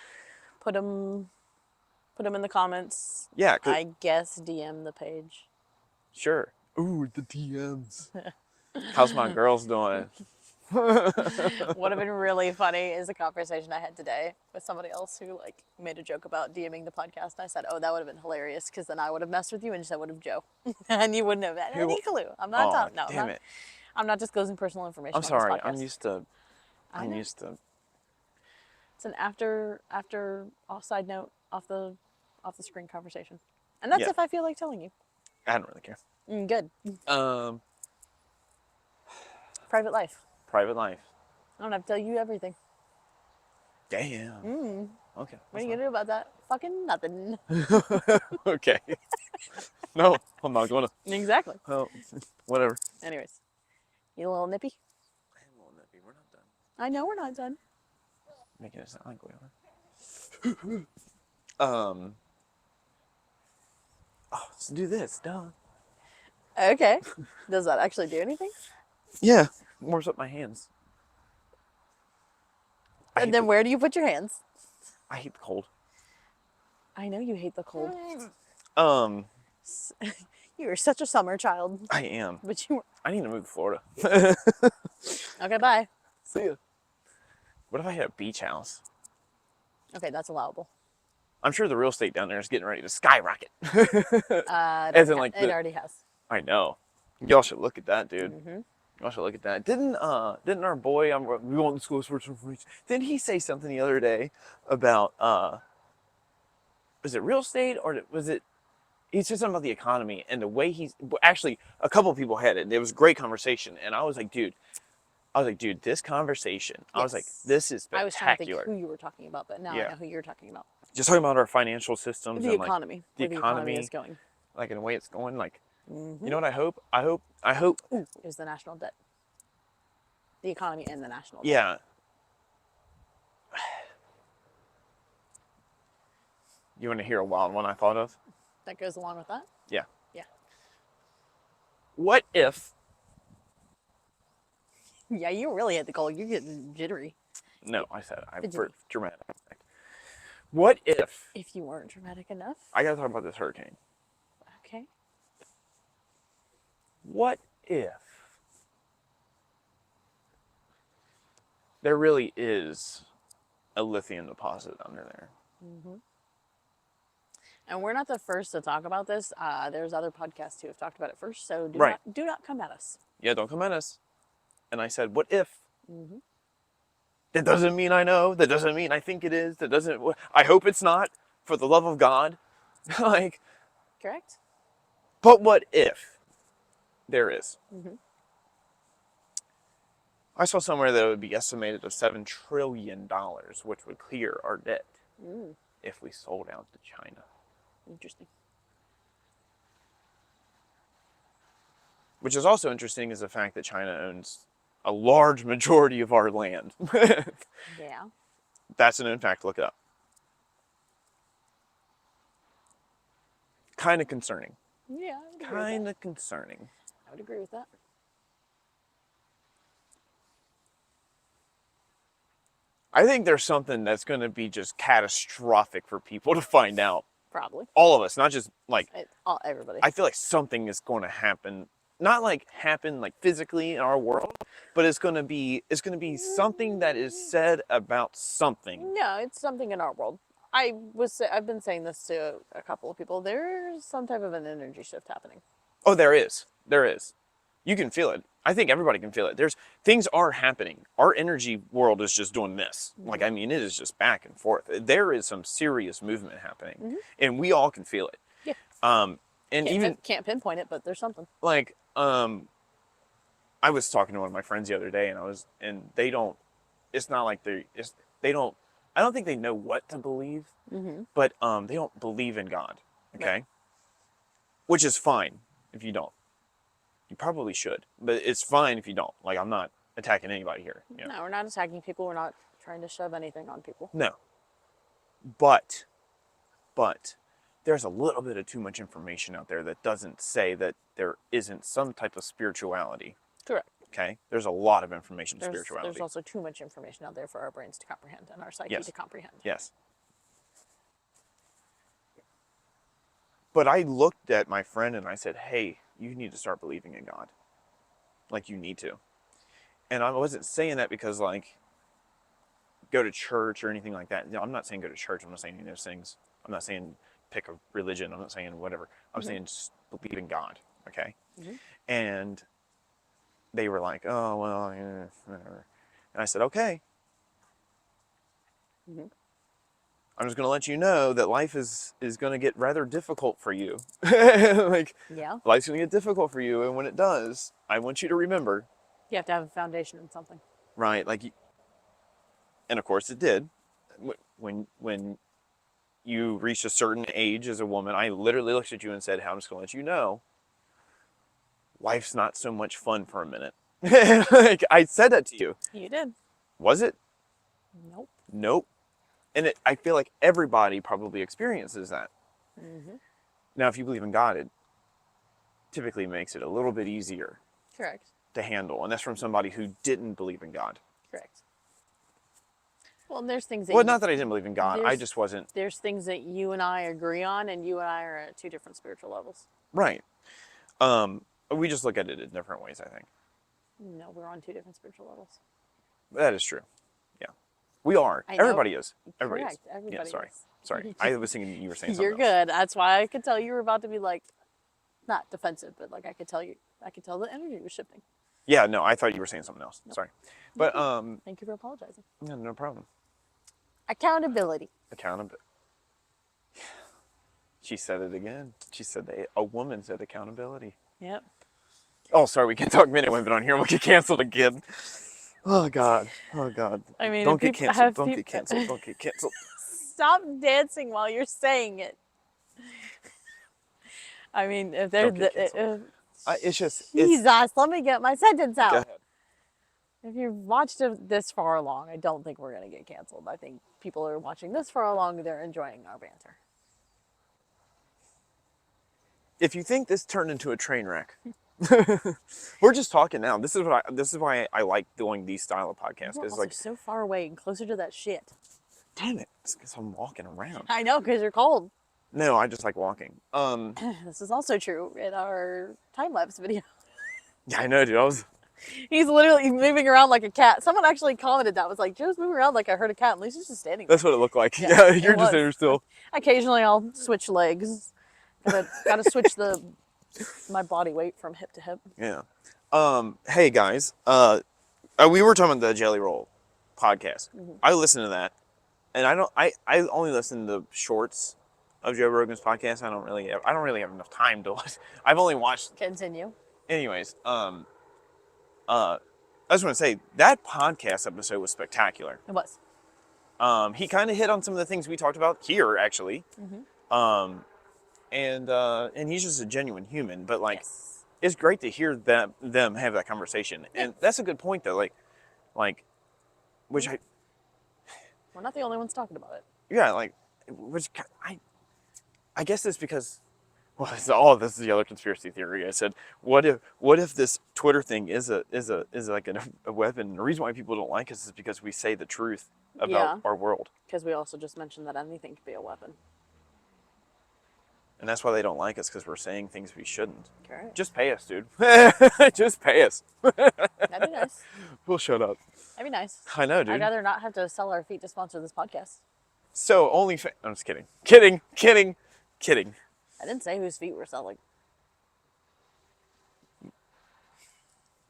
Put them in the comments. Yeah. I guess DM the page. Sure. Ooh, the DMs. How's my girls doing? What would have been really funny is a conversation I had today with somebody else who like made a joke about DMing the podcast. And I said, "Oh, that would have been hilarious because then I would have messed with you and so would have Joe, and you wouldn't have had any clue." I'm not talking. No, damn it. I'm not disclosing personal information. I'm on sorry. This podcast. I'm used to. It's an after side note off the screen conversation, and that's if I feel like telling you. I don't really care. Good. Private life. Private life. I don't have to tell you everything. Damn. Okay. What are you gonna do about that? Fucking nothing. Okay. No, I'm not gonna. Exactly. Well, whatever. Anyways, you a little nippy? I am a little nippy. We're not done. I know we're not done. Making it sound like we are. Oh, let's do this. Duh. Okay. Does that actually do anything? Yeah. Warms up my hands. And then where do you put your hands? I hate the cold. I know you hate the cold. You are such a summer child. I am. But you were... I need to move to Florida. Okay, bye. See ya. What if I had a beach house? Okay, that's allowable. I'm sure the real estate down there is getting ready to skyrocket. It already has. I know. Y'all should look at that, dude. Mm-hmm. I should look at that. Didn't our boy we want the school sports information? Didn't he say something the other day about was it real estate or was it? He said something about the economy and the way he's actually a couple of people had it. It was a great conversation, and I was like, dude, this conversation. I was like, Yes. this is I was trying to think spectacular. who you were talking about, but now I Yeah. know who you're talking about. Just talking about our financial systems The and economy. the Where the economy is going. like in the way it's going. Like, Mm-hmm. you know what I hope? I hope. Ooh, is the national debt. The economy and the national debt. Yeah. You want to hear a wild one I thought of? That goes along with that? Yeah. Yeah. What if? Yeah, you really hit the goal. You're getting jittery. No, I said I Did for you? dramatic effect. What if? If you weren't dramatic enough. I gotta talk about this hurricane. Okay. What if there really is a lithium deposit under there? And we're not the first to talk about this. There's other podcasts who have talked about it first, so Right. do not come at us. Yeah, don't come at us. And I said, what if? That doesn't mean I know. That doesn't mean I think it is. That doesn't. I hope it's not. For the love of God, like. Correct? But what if there is? I saw somewhere that it would be estimated of $7 trillion, which would clear our debt if we sold out to China. Interesting. Which is also interesting is the fact that China owns a large majority of our land. Yeah. That's an in fact, look it up. Kind of concerning. Yeah, I would agree with Kind that. of concerning. I would agree with that. I think there's something that's going to be just catastrophic for people to find out. Probably. All of us, not just like, Everybody. I feel like something is going to happen. Not like happen like physically in our world, but it's going to be something that is said about something. No, it's something in our world. I've been saying this to a couple of people. There's some type of an energy shift happening. Oh, there is. There is. You can feel it. I think everybody can feel it. Things are happening. Our energy world is just doing this. Like, I mean, it is just back and forth. There is some serious movement happening, and we all can feel it. Yeah. And Can't pinpoint it, but there's something. like, I was talking to one of my friends the other day, and they don't. It's not like they don't. I don't think they know what to believe, but they don't believe in God. Okay, Right. Which is fine if you don't. You probably should, but it's fine if you don't. Like, I'm not attacking anybody here. You know? No, we're not attacking people. We're not trying to shove anything on people. No. But there's a little bit of too much information out there that doesn't say that there isn't some type of spirituality. Correct. Okay? There's a lot of information to There's spirituality. also too much information out there for our brains to comprehend and our psyche Yes. to comprehend. Yes. But I looked at my friend and I said, hey, you need to start believing in God. Like, you need to. And I wasn't saying that because, like, go to church or anything like that. No, I'm not saying go to church. I'm not saying any of those things. I'm not saying pick a religion. I'm not saying whatever. I'm saying just believe in God. Okay? And they were like, oh, well, yeah, whatever. And I said, okay. I'm just going to let you know that life is going to get rather difficult for you. Like, Yeah. life's going to get difficult for you. And when it does, I want you to remember, You have to have a foundation in something. right? Like, and of course it did. When you reached a certain age as a woman, I literally looked at you and said, I'm just going to let you know, life's not so much fun for a minute. Like, I said that to you. You did. Was it? Nope. Nope. And I feel like everybody probably experiences that. Now, if you believe in God, it typically makes it a little bit easier Correct. to handle. And that's from somebody who didn't believe in God. Correct. Well, and there's things that Well, not that I didn't believe in God. I there's- just wasn't. there's things that you and I agree on, and you and I are at two different spiritual levels. Right. We just look at it in different ways, I think. No, we're on two different spiritual levels. That is true. Yeah. We are. I know. Everybody is. Everybody Correct. is. Everybody Yeah, sorry. is. Sorry. I was thinking you were saying something You're else. good. That's why I could tell you were about to be like, not defensive, but like I could tell the energy was shifting. Yeah, no, I thought you were saying something else. Nope. Sorry. But Thank you for apologizing. yeah, no problem. Accountability. Accountability. She said it again. She said a woman said accountability. Yep. Oh, sorry, we can't talk Minute Women on here. We'll get canceled again. Oh God. Oh God. I mean, Don't if get people canceled. have Don't peop- get canceled. Don't get canceled. Stop dancing while you're saying it. I mean, if there's Don't get canceled. It's just Jesus, let me get my sentence Go out. ahead. If you've watched it this far along, I don't think we're gonna get canceled. I think people are watching this far along, they're enjoying our banter. If you think this turned into a train wreck, we're just talking now. This is why I like doing these style of podcasts. We're Because also like, so far away and closer to that shit. damn it, it's because I'm walking around. I know, because you're cold. No, I just like walking. This is also true in our time lapse video. Yeah, I know, dude. I was. He's literally moving around like a cat. Someone actually commented that, was like, Joe's moving around like I heard a cat, and Lisa's just standing there. That's what it looked like. Yeah, Yeah, it you're just was. there still. Occasionally I'll switch legs. Gotta switch my body weight from hip to hip. Yeah. Hey guys. We were talking about the Jelly Roll podcast. I listened to that, and I only listen to shorts of Joe Rogan's podcast. I don't really have enough time to listen. I've only watched. Continue. Anyways, I just want to say that podcast episode was spectacular. It was. He kind of hit on some of the things we talked about here, actually. And he's just a genuine human. But like, Yes. it's great to hear them have that conversation. And that's a good point, though. Like, which We're not the only ones talking about it. yeah, like, which I guess it's because. Well, this is the other conspiracy theory. I said, what if this Twitter thing is like a weapon? The reason why people don't like us is because we say the truth about our world, Because we also just mentioned that anything could be a weapon. and that's why they don't like us, because we're saying things we shouldn't. Correct. Just pay us, dude. Just pay us. That'd be nice. We'll shut up. That'd be nice. I know, dude. I'd rather not have to sell our feet to sponsor this podcast. So I'm just kidding. Kidding. I didn't say whose feet we're selling.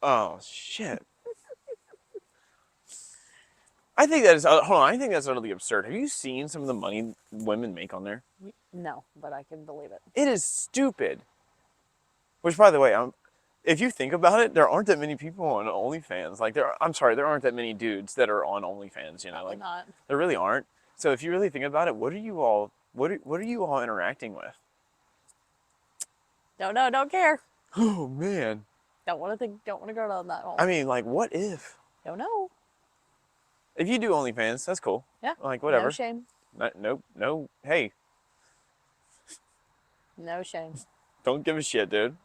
Oh shit. I think that is hold on. I think that's utterly absurd. Have you seen some of the money women make on there? No, but I can believe it. It is stupid. Which, by the way, if you think about it, there aren't that many people on OnlyFans. Like there aren't that many dudes that are on OnlyFans. You know, Probably like not. there really aren't. So if you really think about it, what are you all interacting with? Don't know, don't care. Oh man. Don't want to go down that hole. I mean, like, what if? Don't know. If you do OnlyFans, that's cool. Yeah. Like whatever. No shame. No. Hey, No shame. don't give a shit, dude.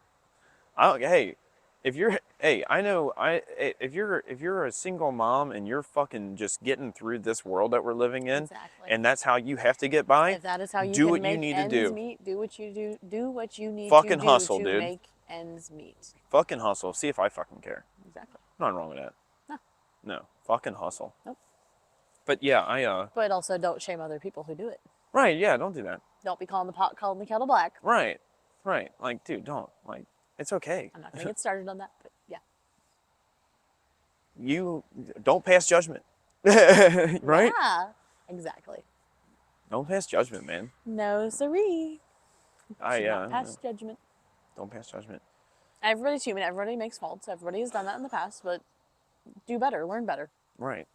Hey, if you're if you're a single mom and you're fucking just getting through this world that we're living in, Exactly. and that's how you have to get by, If that is how you do can what make you need to ends do. meet, do what you do. Do what you need Fucking to do hustle, to dude. make ends meet. Fucking hustle. See if I fucking care. Exactly. Nothing wrong with that. No. No. Fucking hustle. Nope. But yeah, But also don't shame other people who do it. right, yeah, don't do that. Don't be calling the pot calling the kettle black. Right. Like, dude, don't. Like, it's okay. I'm not gonna get started on that, but yeah. You don't pass judgment. Right? Yeah. Exactly. Don't pass judgment, man. No siree. Should not pass no. judgment. Don't pass judgment. Everybody's human. Everybody makes faults. Everybody has done that in the past, but do better. Learn better. Right.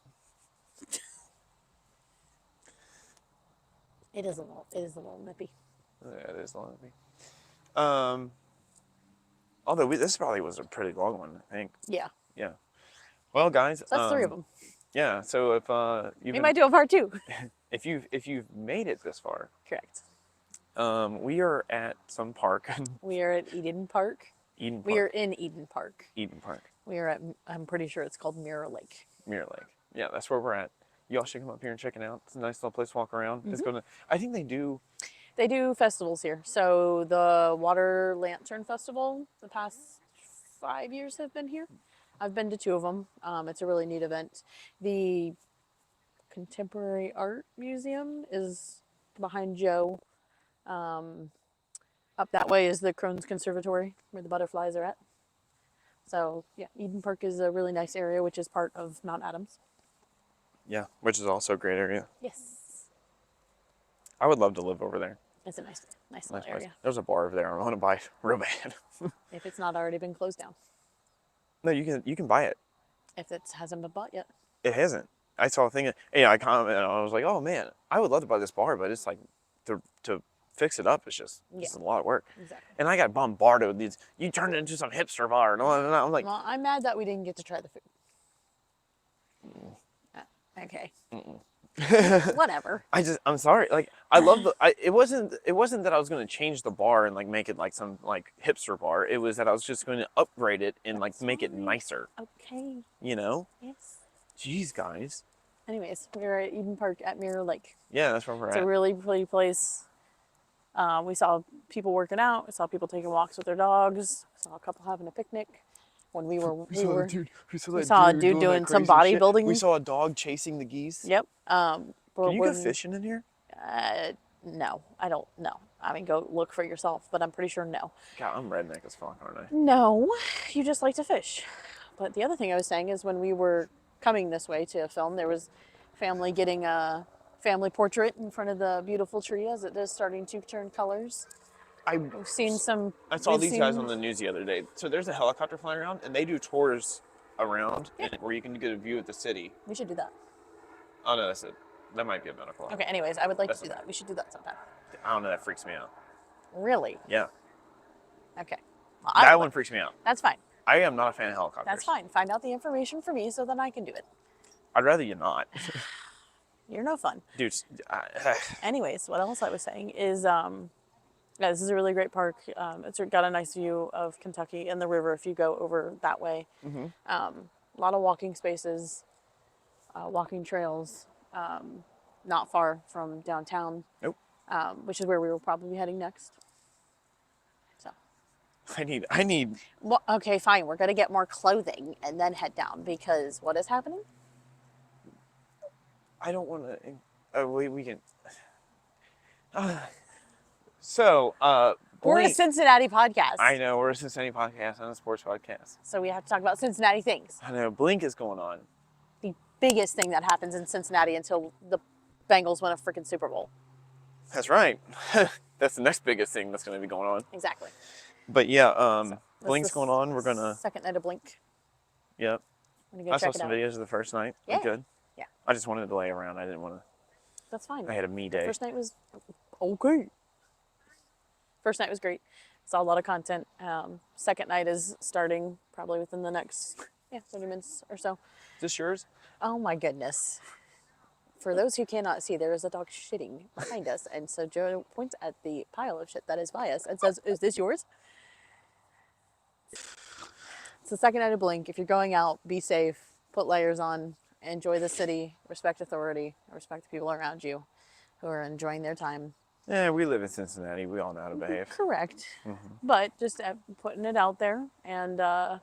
It is a little nippy. Yeah, it is a lot of me. Although this probably was a pretty long one, I think. Yeah. Yeah. Well, guys. So that's 3 of them. Yeah. So if We might do a part 2. if you've made it this far, Correct. we are at some park. We are at Eden Park. Eden Park. We are in Eden Park. Eden Park. We are at, I'm pretty sure it's called Mirror Lake. Mirror Lake. Yeah, that's where we're at. Y'all should come up here and check it out. It's a nice little place to walk around. It's gonna. I think they do. They do festivals here. So the Water Lantern Festival, the past 5 years have been here. I've been to 2 of them. It's a really neat event. The Contemporary Art Museum is behind Joe. Up that way is the Crohn's Conservatory, where the butterflies are at. So yeah, Eden Park is a really nice area, which is part of Mount Adams. Yeah, which is also a great area. Yes, I would love to live over there. it's a nice Nice little place. area. There's a bar over there. I want to buy real bad. If it's not already been closed down, No, you can buy it. if it hasn't been bought yet. It hasn't. I saw a thing. I commented. And I was like, oh man, I would love to buy this bar, but it's like to fix it up. It's just it's a lot of work. Exactly. And I got bombarded with these. You turned it into some hipster bar, and all that. I'm like, Well, I'm mad that we didn't get to try the food. Okay. Whatever. I'm sorry. Like I love it wasn't that I was going to change the bar and like make it like some like hipster bar. It was that I was just going to upgrade it and like make it nicer. Okay. You know? Yes. Jeez, guys. Anyways, we were at Eden Park at Mirror Lake. Yeah, that's where we're It's at. a really pretty place. We saw people working out. We saw people taking walks with their dogs. We saw a couple having a picnic. When we saw a dude doing some bodybuilding. We saw a dog chasing the geese. Yep. Can you go fishing in here? No, I don't know. I mean, go look for yourself, but I'm pretty sure no. God, I'm redneck as fuck, aren't I? No, you just like to fish. But the other thing I was saying is when we were coming this way to film, there was family getting a family portrait in front of the beautiful tree as it is starting to turn colors. We've seen some. I saw these guys on the news the other day. So there's a helicopter flying around, and they do tours around where you can get a view of the city. We should do that. Oh no, that's it. That might be a medical. Okay. Anyways, I would like to do that. We should do that sometime. I don't know. That freaks me out. Really? Yeah. Okay. Well, That one freaks me out. That's fine. I am not a fan of helicopters. That's fine. Find out the information for me so then I can do it. I'd rather you not. You're no fun. Dude. Anyways, what else I was saying is, yeah, this is a really great park. It's got a nice view of Kentucky and the river if you go over that way. A lot of walking spaces, walking trails, not far from downtown. Nope. Which is where we will probably be heading next. So. I need. Well, okay, fine. We're gonna get more clothing and then head down because what is happening? I don't want to. We can. So, We're a Blink. Cincinnati podcast. I know we're a Cincinnati podcast and a sports podcast. So we have to talk about Cincinnati things. I know Blink is going on. The biggest thing that happens in Cincinnati until the Bengals win a freaking Super Bowl. That's right. That's the next biggest thing that's going to be going on. Exactly. But yeah, That's Blink's the going on. We're gonna. second night of Blink. Yep. I'm gonna go I saw check it some out. videos of the first night. Yeah. It was good. Yeah. I just wanted to lay around. I didn't want to. That's fine. I had a me day. First night was okay. First night was great. Saw a lot of content. Second night is starting probably within the next 30 minutes or so. Is this yours? Oh my goodness. For those who cannot see, there is a dog shitting behind us. And so Joe points at the pile of shit that is by us and says, "Is this yours?" It's the second night of Blink. If you're going out, be safe, put layers on, enjoy the city, respect authority, respect the people around you who are enjoying their time. Yeah, we live in Cincinnati. We all know how to behave. Correct. But just putting it out there. And I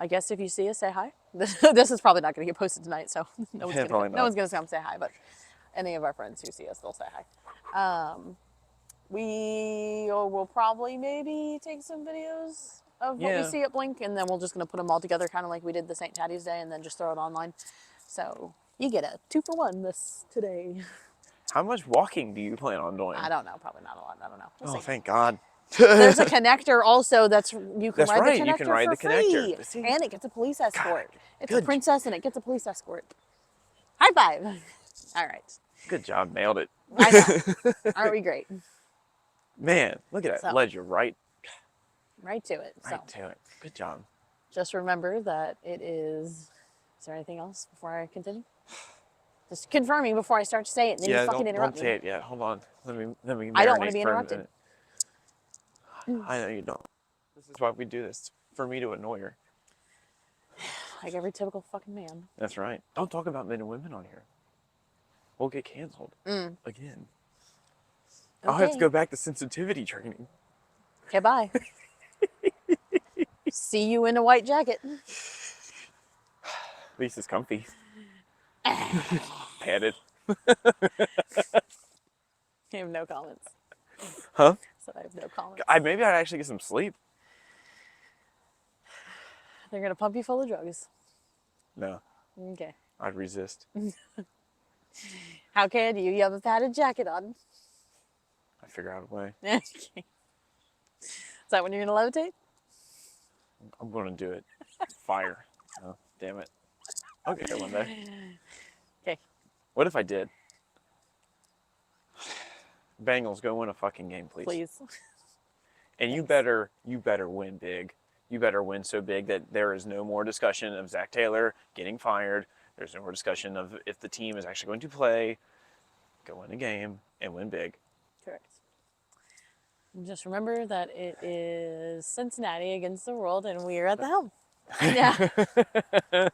guess if you see us, say hi. This is probably not going to get posted tonight, so no one's Yeah, probably no not. one's going to come say hi. But any of our friends who see us, they'll say hi. We will probably maybe take some videos of what we Yeah. see at Blink, and then we're just going to put them all together, kind of like we did the St. Patty's Day, and then just throw it online. So you get a 2-for-1 today. How much walking do you plan on doing? I don't know, probably not a lot. I don't know. We'll Oh, see. thank God. There's a connector also you can That's ride right, the connector you can ride for the connector. free. See? And it gets a police escort. It's a good. princess and it gets a police escort. High five. All right. Good job. Nailed it. I know. Aren't we great? Man, look at that So. ledge. You're right Right to it. So to it. Good job. just remember that it is. Is there anything else before I continue? Just confirming before I start to say it, and then you fucking don't interrupt say me. it yet. Hold on. Let me I don't wanna marinate be for a interrupted. minute. I know you don't. This is why we do this, for me to annoy her. Like every typical fucking man. That's right. Don't talk about men and women on here. We'll get canceled again. I'll have to Okay. go back to sensitivity training. Okay, bye. See you in a white jacket. At least it's comfy. Padded. I have no comments. Huh? So I have no comments. Maybe I'd actually get some sleep. They're gonna pump you full of drugs. No, Okay. I'd resist. How can you? You have a padded jacket on. I'd figure out a way. Okay. Is that when you're gonna levitate? I'm gonna do it. Fire. Oh, damn it. I'll get there one day. Okay. What if I did? Bengals, go win a fucking game, please. Please. And you better win big. You better win so big that there is no more discussion of Zach Taylor getting fired. There's no more discussion of if the team is actually going to play. Go win a game and win big. Correct. Just remember that it is Cincinnati against the world, and we are at the helm. Yeah.